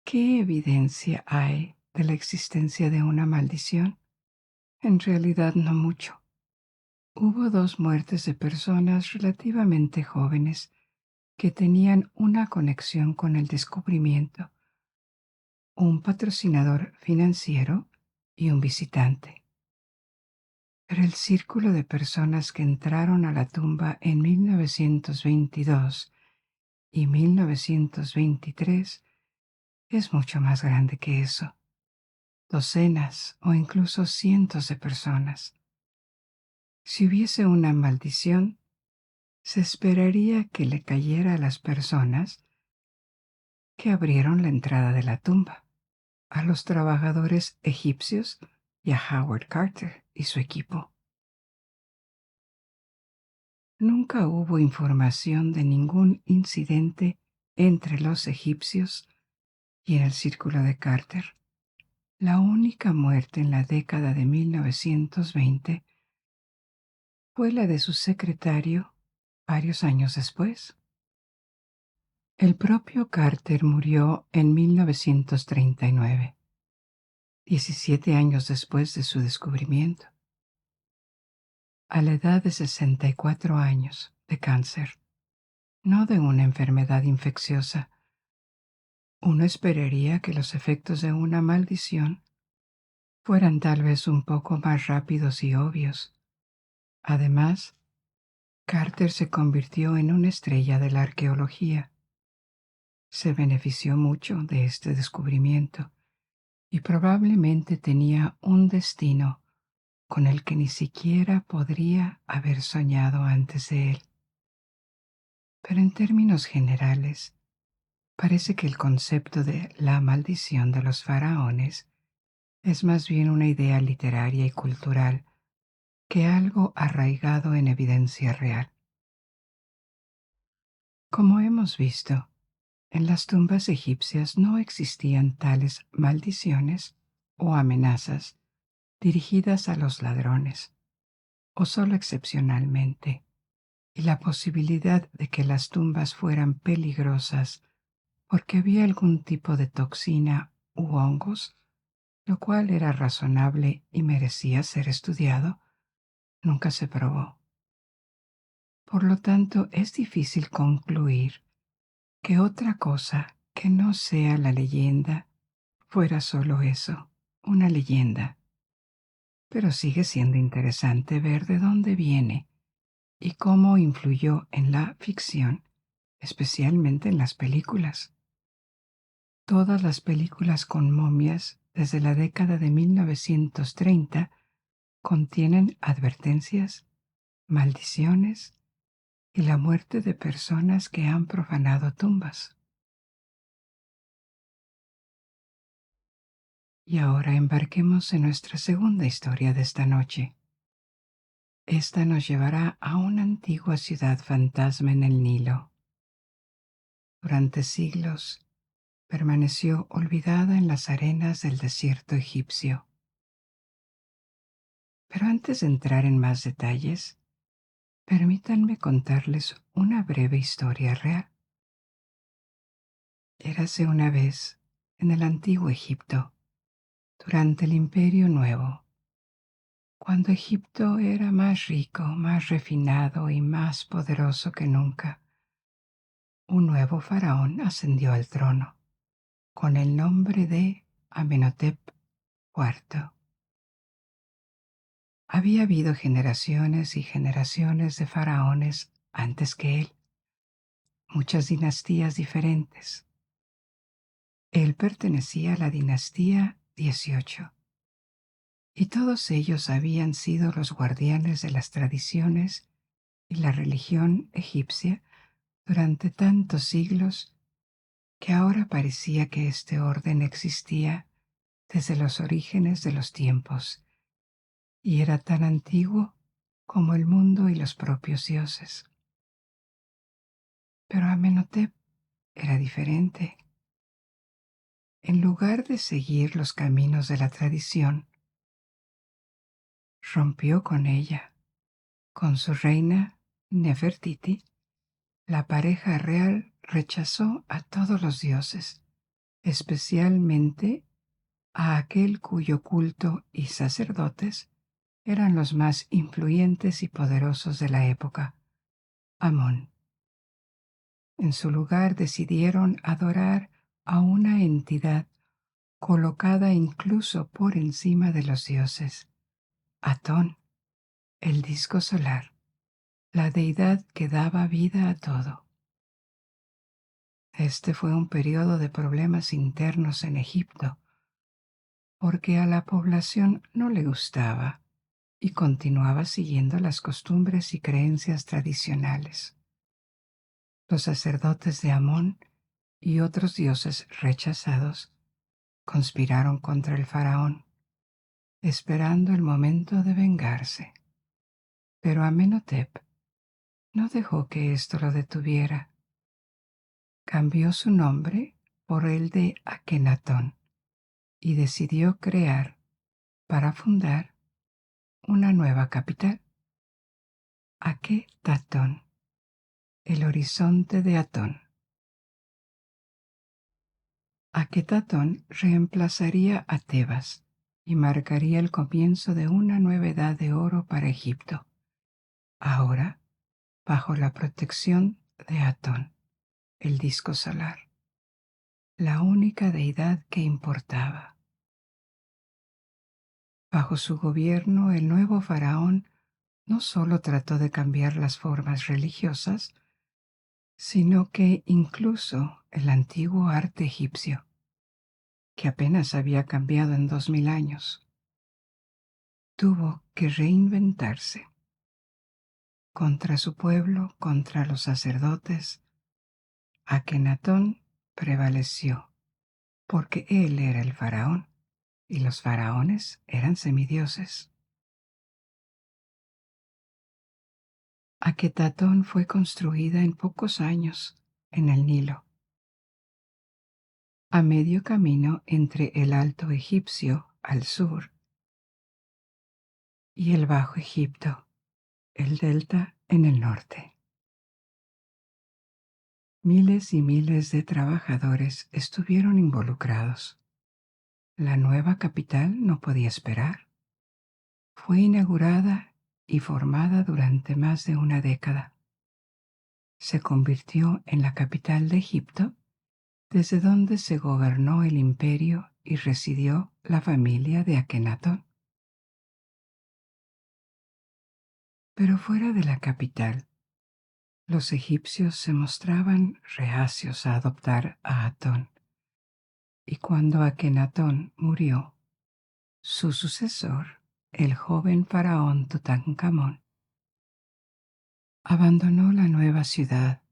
¿qué evidencia hay de la existencia de una maldición? En realidad no mucho. Hubo 2 muertes de personas relativamente jóvenes que tenían una conexión con el descubrimiento, un patrocinador financiero y un visitante. Pero el círculo de personas que entraron a la tumba en 1922 y 1923 es mucho más grande que eso. Docenas o incluso cientos de personas. Si hubiese una maldición, se esperaría que le cayera a las personas que abrieron la entrada de la tumba, a los trabajadores egipcios y a Howard Carter y su equipo. Nunca hubo información de ningún incidente entre los egipcios y en el círculo de Carter. La única muerte en la década de 1920 fue la de su secretario varios años después. El propio Carter murió en 1939, 17 años después de su descubrimiento, a la edad de 64 años, de cáncer, no de una enfermedad infecciosa. Uno esperaría que los efectos de una maldición fueran tal vez un poco más rápidos y obvios. Además, Carter se convirtió en una estrella de la arqueología. Se benefició mucho de este descubrimiento y probablemente tenía un destino con el que ni siquiera podría haber soñado antes de él. Pero en términos generales, parece que el concepto de la maldición de los faraones Es más bien una idea literaria y cultural que algo arraigado en evidencia real. Como hemos visto, en las tumbas egipcias no existían tales maldiciones o amenazas dirigidas a los ladrones, o solo excepcionalmente, y la posibilidad de que las tumbas fueran peligrosas porque había algún tipo de toxina u hongos, lo cual era razonable y merecía ser estudiado, nunca se probó. Por lo tanto, es difícil concluir que otra cosa que no sea la leyenda fuera solo eso, una leyenda. Pero sigue siendo interesante ver de dónde viene y cómo influyó en la ficción, especialmente en las películas. Todas las películas con momias desde la década de 1930 contienen advertencias, maldiciones y la muerte de personas que han profanado tumbas. Y ahora embarquemos en nuestra segunda historia de esta noche. Esta nos llevará a una antigua ciudad fantasma en el Nilo. Durante siglos permaneció olvidada en las arenas del desierto egipcio. Pero antes de entrar en más detalles, permítanme contarles una breve historia real. Érase una vez, en el antiguo Egipto, durante el Imperio Nuevo, cuando Egipto era más rico, más refinado y más poderoso que nunca, un nuevo faraón ascendió al trono, con el nombre de Amenhotep IV. Había habido generaciones y generaciones de faraones antes que él, muchas dinastías diferentes. Él pertenecía a la dinastía 18, y todos ellos habían sido los guardianes de las tradiciones y la religión egipcia durante tantos siglos que ahora parecía que este orden existía desde los orígenes de los tiempos y era tan antiguo como el mundo y los propios dioses. Pero Amenhotep era diferente. En lugar de seguir los caminos de la tradición, rompió con ella. Con su reina Nefertiti, la pareja real rechazó a todos los dioses, especialmente a aquel cuyo culto y sacerdotes eran los más influyentes y poderosos de la época, Amón. En su lugar decidieron adorar a una entidad colocada incluso por encima de los dioses, Atón, el disco solar, la deidad que daba vida a todo. Este fue un periodo de problemas internos en Egipto, porque a la población no le gustaba y continuaba siguiendo las costumbres y creencias tradicionales. Los sacerdotes de Amón y otros dioses rechazados conspiraron contra el faraón, esperando el momento de vengarse. Pero Amenhotep no dejó que esto lo detuviera. Cambió su nombre por el de Akenatón y decidió crear, para fundar, una nueva capital, Aketatón, el horizonte de Atón. Aketatón reemplazaría a Tebas y marcaría el comienzo de una nueva edad de oro para Egipto, ahora bajo la protección de Atón, el disco solar, la única deidad que importaba. Bajo su gobierno, el nuevo faraón no solo trató de cambiar las formas religiosas, sino que incluso el antiguo arte egipcio, que apenas había cambiado en 2000 años, tuvo que reinventarse. Contra su pueblo, contra los sacerdotes, Akenatón prevaleció, porque él era el faraón, y los faraones eran semidioses. Aketatón fue construida en pocos años en el Nilo, a medio camino entre el Alto Egipcio al sur y el Bajo Egipto, el Delta en el norte. Miles y miles de trabajadores estuvieron involucrados. La nueva capital no podía esperar. Fue inaugurada y formada durante más de una década. Se convirtió en la capital de Egipto, desde donde se gobernó el imperio y residió la familia de Akenatón. Pero fuera de la capital, los egipcios se mostraban reacios a adoptar a Atón, y cuando Akenatón murió, su sucesor, el joven faraón Tutankamón, abandonó la nueva ciudad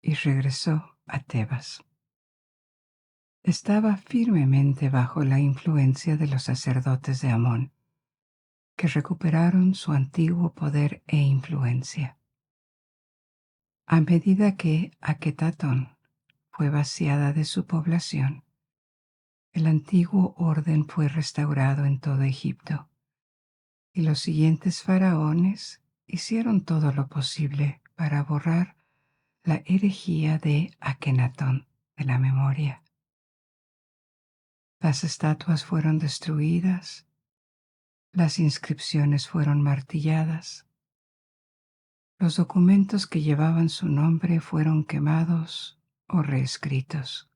y regresó a Tebas. Estaba firmemente bajo la influencia de los sacerdotes de Amón, que recuperaron su antiguo poder e influencia. A medida que Aketatón fue vaciada de su población, el antiguo orden fue restaurado en todo Egipto, y los siguientes faraones hicieron todo lo posible para borrar la herejía de Akenatón de la memoria. Las estatuas fueron destruidas, las inscripciones fueron martilladas, los documentos que llevaban su nombre fueron quemados o reescritos.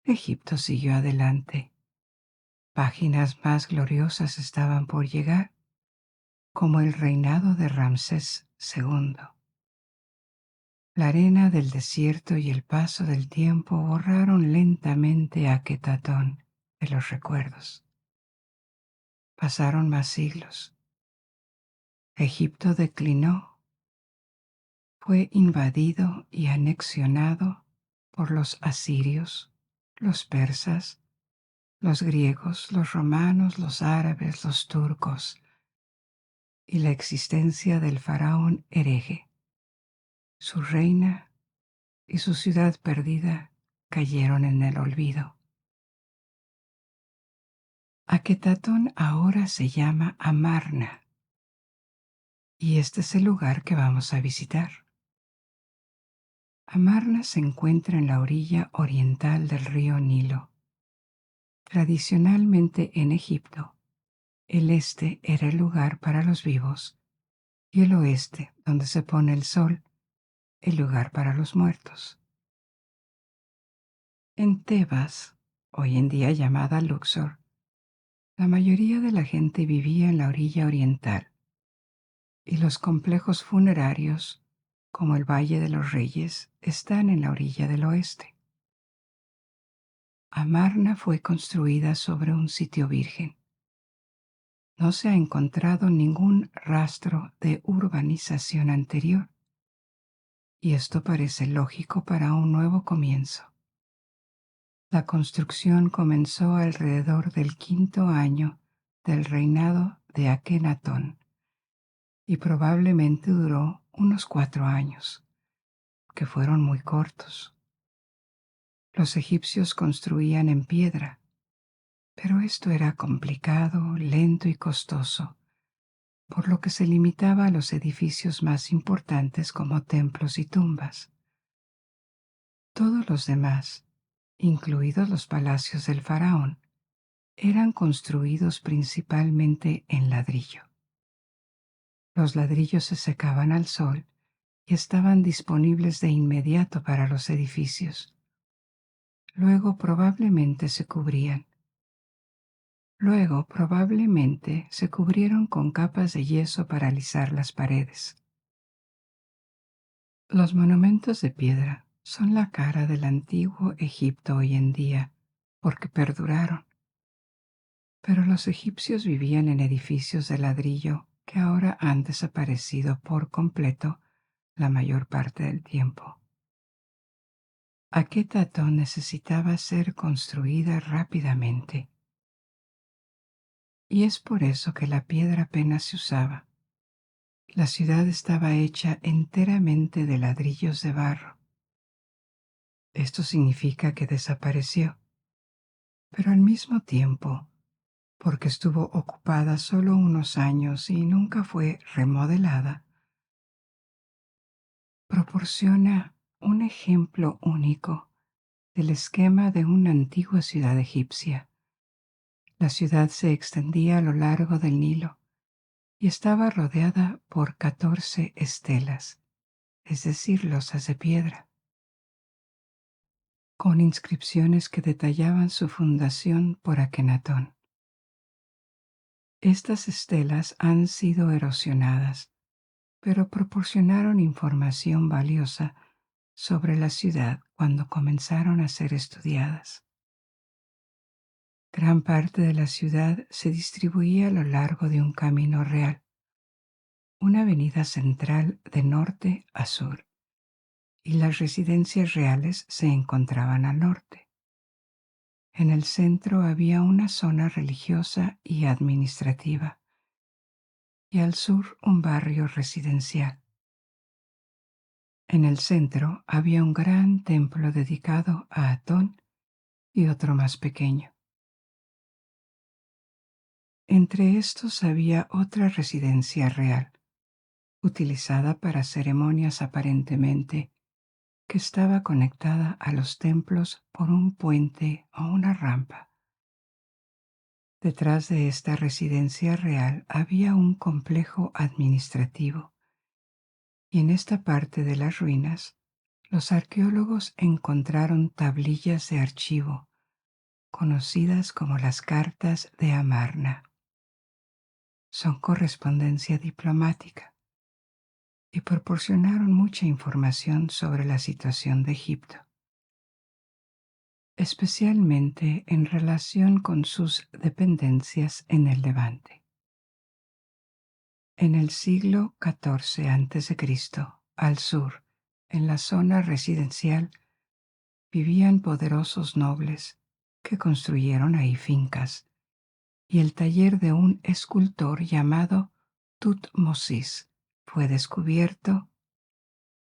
Egipto siguió adelante. Páginas más gloriosas estaban por llegar, como el reinado de Ramsés II. La arena del desierto y el paso del tiempo borraron lentamente a Aketatón de los recuerdos. Pasaron más siglos. Egipto declinó, fue invadido y anexionado por los asirios, los persas, los griegos, los romanos, los árabes, los turcos, y la existencia del faraón hereje. Su reina y su ciudad perdida cayeron en el olvido. Aketatón ahora se llama Amarna, y este es el lugar que vamos a visitar. Amarna se encuentra en la orilla oriental del río Nilo. Tradicionalmente en Egipto, el este era el lugar para los vivos y el oeste, donde se pone el sol, el lugar para los muertos. En Tebas, hoy en día llamada Luxor, la mayoría de la gente vivía en la orilla oriental, y los complejos funerarios, como el Valle de los Reyes, están en la orilla del oeste. Amarna fue construida sobre un sitio virgen. No se ha encontrado ningún rastro de urbanización anterior, y esto parece lógico para un nuevo comienzo. La construcción comenzó alrededor del 5.º año del reinado de Akenatón y probablemente duró unos 4 años, que fueron muy cortos. Los egipcios construían en piedra, pero esto era complicado, lento y costoso, por lo que se limitaba a los edificios más importantes como templos y tumbas. Todos los demás, incluidos los palacios del faraón, eran construidos principalmente en ladrillo. Los ladrillos se secaban al sol y estaban disponibles de inmediato para los edificios. Luego probablemente se cubrieron con capas de yeso para alisar las paredes. Los monumentos de piedra son la cara del antiguo Egipto hoy en día, porque perduraron. Pero los egipcios vivían en edificios de ladrillo que ahora han desaparecido por completo la mayor parte del tiempo. Aketatón necesitaba ser construida rápidamente, y es por eso que la piedra apenas se usaba. La ciudad estaba hecha enteramente de ladrillos de barro. Esto significa que desapareció, pero al mismo tiempo, porque estuvo ocupada solo unos años y nunca fue remodelada, proporciona un ejemplo único del esquema de una antigua ciudad egipcia. La ciudad se extendía a lo largo del Nilo y estaba rodeada por 14 estelas, es decir, losas de piedra, con inscripciones que detallaban su fundación por Akenatón. Estas estelas han sido erosionadas, pero proporcionaron información valiosa sobre la ciudad cuando comenzaron a ser estudiadas. Gran parte de la ciudad se distribuía a lo largo de un camino real, una avenida central de norte a sur, y las residencias reales se encontraban al norte. En el centro había una zona religiosa y administrativa, y al sur un barrio residencial. En el centro había un gran templo dedicado a Atón y otro más pequeño. Entre estos había otra residencia real, utilizada para ceremonias aparentemente, que estaba conectada a los templos por un puente o una rampa. Detrás de esta residencia real había un complejo administrativo, y en esta parte de las ruinas los arqueólogos encontraron tablillas de archivo, conocidas como las cartas de Amarna. Son correspondencia diplomática y proporcionaron mucha información sobre la situación de Egipto, especialmente en relación con sus dependencias en el Levante. En el siglo XIV a.C., al sur, en la zona residencial, vivían poderosos nobles que construyeron ahí fincas, y el taller de un escultor llamado Tutmosis fue descubierto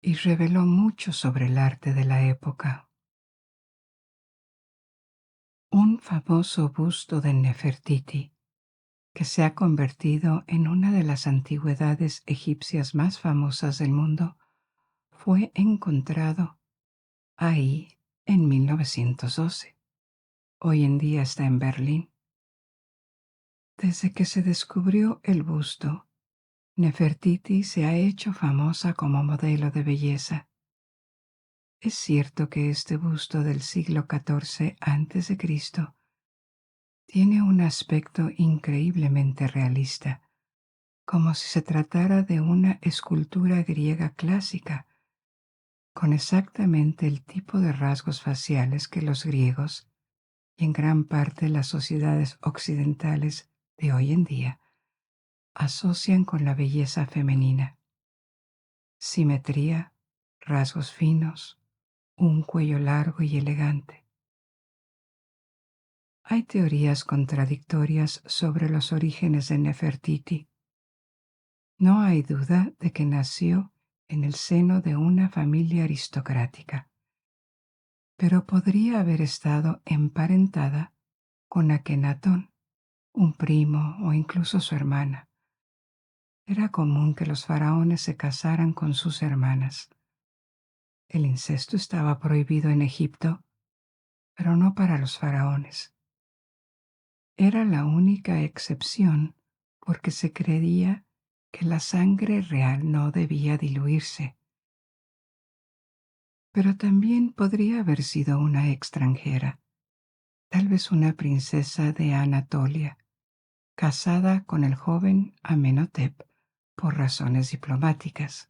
y reveló mucho sobre el arte de la época. Un famoso busto de Nefertiti, que se ha convertido en una de las antigüedades egipcias más famosas del mundo, fue encontrado ahí en 1912. Hoy en día está en Berlín. Desde que se descubrió el busto, Nefertiti se ha hecho famosa como modelo de belleza. Es cierto que este busto del siglo XIV a.C. tiene un aspecto increíblemente realista, como si se tratara de una escultura griega clásica, con exactamente el tipo de rasgos faciales que los griegos y en gran parte las sociedades occidentales de hoy en día asocian con la belleza femenina. Simetría, rasgos finos, un cuello largo y elegante. Hay teorías contradictorias sobre los orígenes de Nefertiti. No hay duda de que nació en el seno de una familia aristocrática, pero podría haber estado emparentada con Akenatón, un primo o incluso su hermana. Era común que los faraones se casaran con sus hermanas. El incesto estaba prohibido en Egipto, pero no para los faraones. Era la única excepción porque se creía que la sangre real no debía diluirse. Pero también podría haber sido una extranjera, tal vez una princesa de Anatolia, casada con el joven Amenhotep por razones diplomáticas.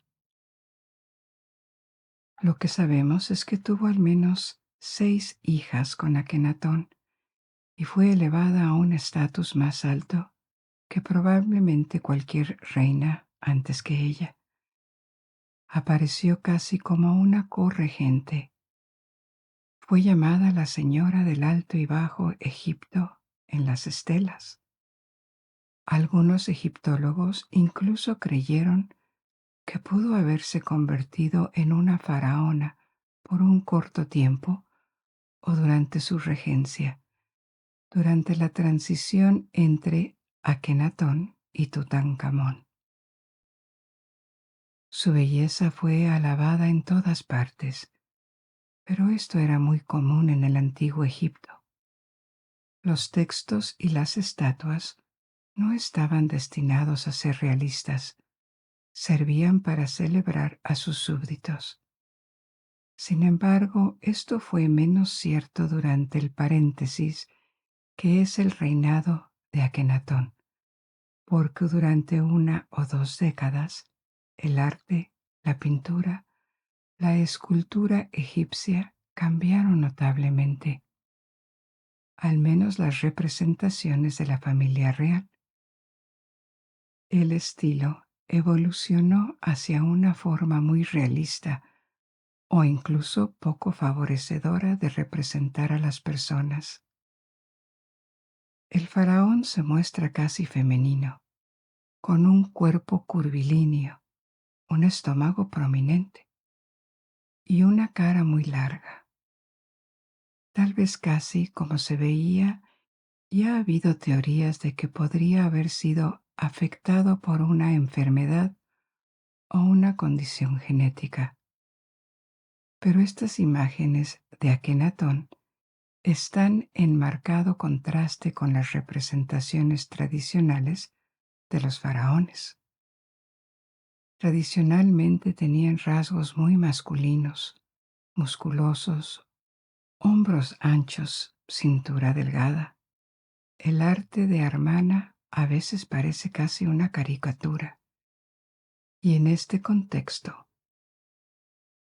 Lo que sabemos es que tuvo al menos 6 hijas con Akenatón y fue elevada a un estatus más alto que probablemente cualquier reina antes que ella. Apareció casi como una corregente. Fue llamada la Señora del Alto y Bajo Egipto en las estelas. Algunos egiptólogos incluso creyeron que pudo haberse convertido en una faraona por un corto tiempo o durante su regencia, durante la transición entre Akenatón y Tutankamón. Su belleza fue alabada en todas partes, pero esto era muy común en el antiguo Egipto. Los textos y las estatuas no estaban destinados a ser realistas, servían para celebrar a sus súbditos. Sin embargo, esto fue menos cierto durante el paréntesis que es el reinado de Akenatón, porque durante 1 o 2 décadas el arte, la pintura, la escultura egipcia cambiaron notablemente, al menos las representaciones de la familia real. El estilo evolucionó hacia una forma muy realista o incluso poco favorecedora de representar a las personas. El faraón se muestra casi femenino, con un cuerpo curvilíneo, un estómago prominente y una cara muy larga, tal vez casi como se veía, y ha habido teorías de que podría haber sido afectado por una enfermedad o una condición genética. Pero estas imágenes de Akenatón están en marcado contraste con las representaciones tradicionales de los faraones. Tradicionalmente tenían rasgos muy masculinos, musculosos, hombros anchos, cintura delgada. El arte de Armana a veces parece casi una caricatura. Y en este contexto,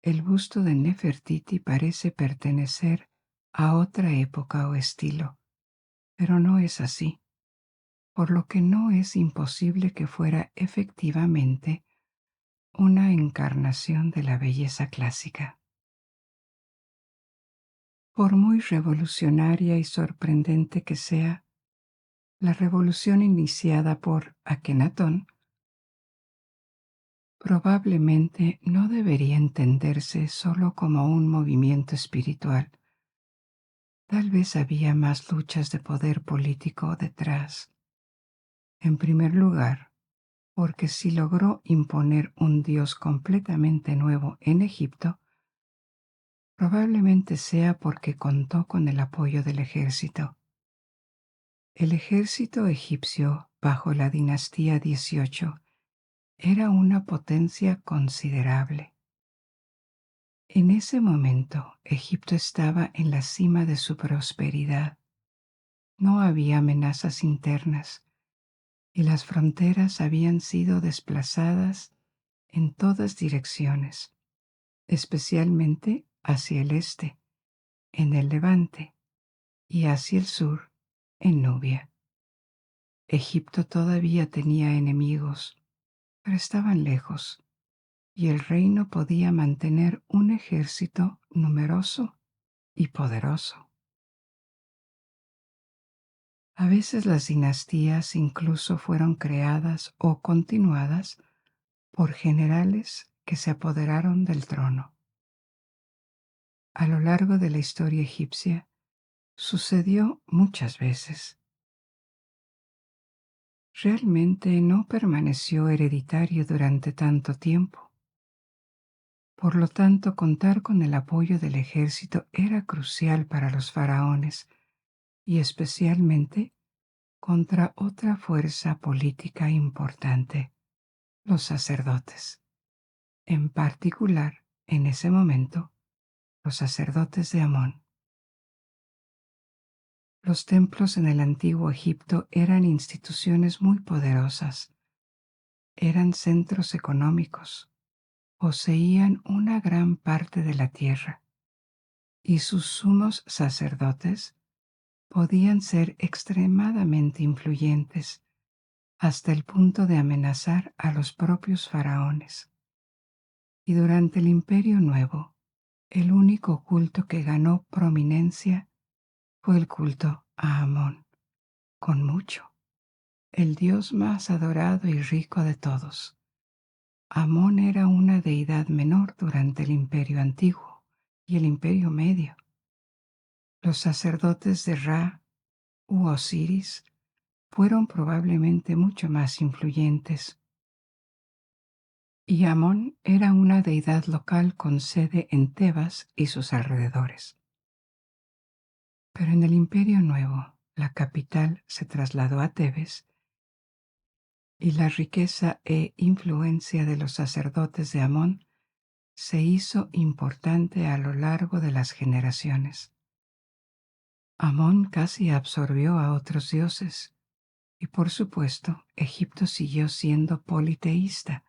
el busto de Nefertiti parece pertenecer a otra época o estilo, pero no es así, por lo que no es imposible que fuera efectivamente una encarnación de la belleza clásica. Por muy revolucionaria y sorprendente que sea, la revolución iniciada por Akenatón probablemente no debería entenderse solo como un movimiento espiritual. Tal vez había más luchas de poder político detrás. En primer lugar, porque si logró imponer un dios completamente nuevo en Egipto, probablemente sea porque contó con el apoyo del ejército. El ejército egipcio bajo la dinastía 18 era una potencia considerable. En ese momento, Egipto estaba en la cima de su prosperidad. No había amenazas internas y las fronteras habían sido desplazadas en todas direcciones, especialmente hacia el este, en el Levante, y hacia el sur, en Nubia. Egipto todavía tenía enemigos, pero estaban lejos, y el reino podía mantener un ejército numeroso y poderoso. A veces las dinastías incluso fueron creadas o continuadas por generales que se apoderaron del trono. A lo largo de la historia egipcia sucedió muchas veces. Realmente no permaneció hereditario durante tanto tiempo. Por lo tanto, contar con el apoyo del ejército era crucial para los faraones y especialmente contra otra fuerza política importante, los sacerdotes. En particular, en ese momento, los sacerdotes de Amón. Los templos en el antiguo Egipto eran instituciones muy poderosas, eran centros económicos, poseían una gran parte de la tierra, y sus sumos sacerdotes podían ser extremadamente influyentes hasta el punto de amenazar a los propios faraones. Y durante el Imperio Nuevo, el único culto que ganó prominencia fue el culto a Amón, con mucho. el dios más adorado y rico de todos. Amón era una deidad menor durante el Imperio Antiguo y el Imperio Medio. Los sacerdotes de Ra u Osiris fueron probablemente mucho más influyentes, y Amón era una deidad local con sede en Tebas y sus alrededores. Pero en el Imperio Nuevo, la capital se trasladó a Tebes y la riqueza e influencia de los sacerdotes de Amón se hizo importante a lo largo de las generaciones. Amón casi absorbió a otros dioses y, por supuesto, Egipto siguió siendo politeísta,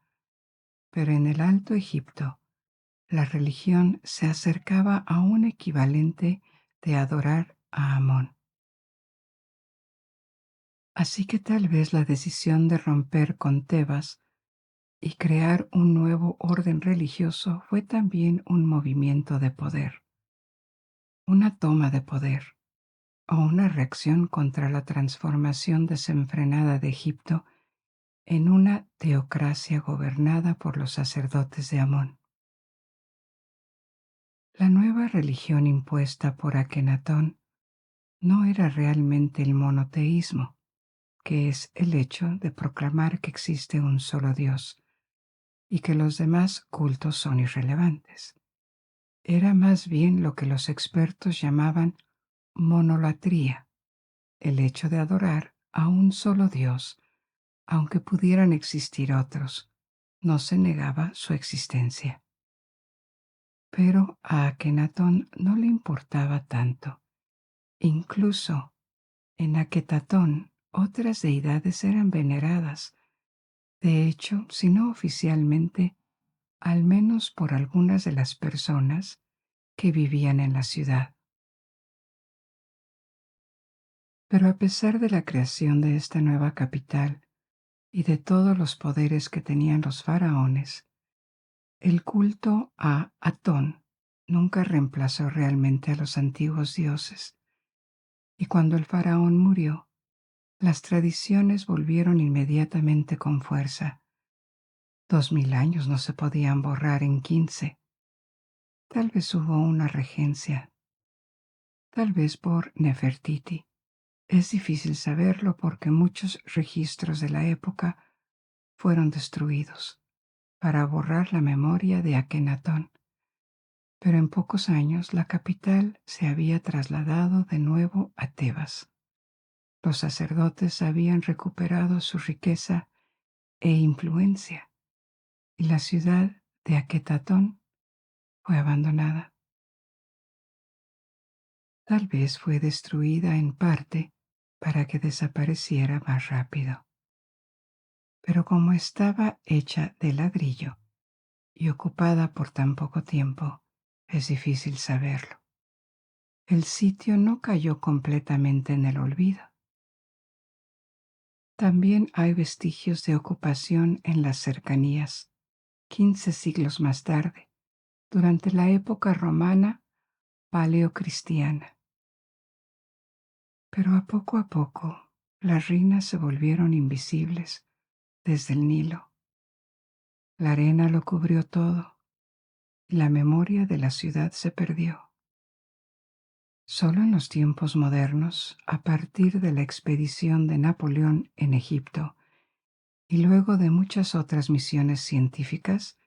pero en el Alto Egipto la religión se acercaba a un equivalente de adorar a Amón. Así que tal vez la decisión de romper con Tebas y crear un nuevo orden religioso fue también un movimiento de poder, una toma de poder, o una reacción contra la transformación desenfrenada de Egipto en una teocracia gobernada por los sacerdotes de Amón. La nueva religión impuesta por Akenatón no era realmente el monoteísmo, que es el hecho de proclamar que existe un solo Dios y que los demás cultos son irrelevantes. Era más bien lo que los expertos llamaban monolatría, el hecho de adorar a un solo Dios, aunque pudieran existir otros. No se negaba su existencia. Pero a Akenatón no le importaba tanto. Incluso en Aketatón otras deidades eran veneradas. De hecho, si no oficialmente, al menos por algunas de las personas que vivían en la ciudad. Pero a pesar de la creación de esta nueva capital y de todos los poderes que tenían los faraones, el culto a Atón nunca reemplazó realmente a los antiguos dioses, y cuando el faraón murió, las tradiciones volvieron inmediatamente con fuerza. 2000 años no se podían borrar en 15. Tal vez hubo una regencia, tal vez por Nefertiti. Es difícil saberlo porque muchos registros de la época fueron destruidos para borrar la memoria de Akenatón. Pero en pocos años la capital se había trasladado de nuevo a Tebas. Los sacerdotes habían recuperado su riqueza e influencia, y la ciudad de Aketatón fue abandonada. Tal vez fue destruida en parte para que desapareciera más rápido. Pero como estaba hecha de ladrillo y ocupada por tan poco tiempo, es difícil saberlo. El sitio no cayó completamente en el olvido. También hay vestigios de ocupación en las cercanías, 15 siglos más tarde, durante la época romana paleocristiana. Pero a poco, las ruinas se volvieron invisibles desde el Nilo. La arena lo cubrió todo y la memoria de la ciudad se perdió. Solo en los tiempos modernos, a partir de la expedición de Napoleón en Egipto y luego de muchas otras misiones científicas,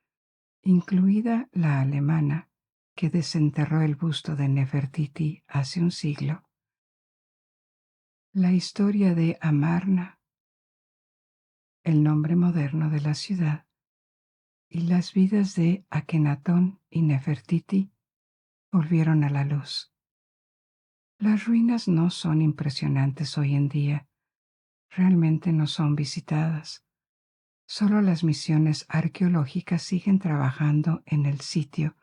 incluida la alemana que desenterró el busto de Nefertiti hace un siglo, la historia de Amarna, el nombre moderno de la ciudad, y las vidas de Akenatón y Nefertiti volvieron a la luz. Las ruinas no son impresionantes hoy en día, realmente no son visitadas. Solo las misiones arqueológicas siguen trabajando en el sitio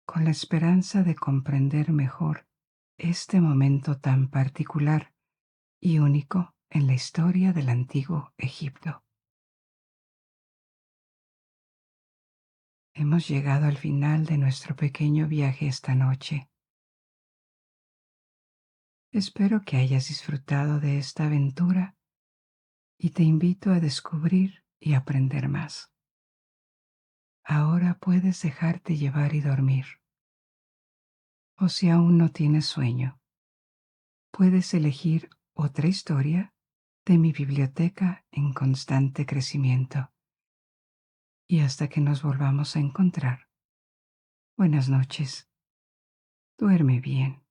con la esperanza de comprender mejor este momento tan particular y único en la historia del antiguo Egipto. Hemos llegado al final de nuestro pequeño viaje esta noche. Espero que hayas disfrutado de esta aventura y te invito a descubrir y aprender más. Ahora puedes dejarte llevar y dormir. O si aún no tienes sueño, puedes elegir otra historia de mi biblioteca en constante crecimiento. Y hasta que nos volvamos a encontrar, buenas noches. Duerme bien.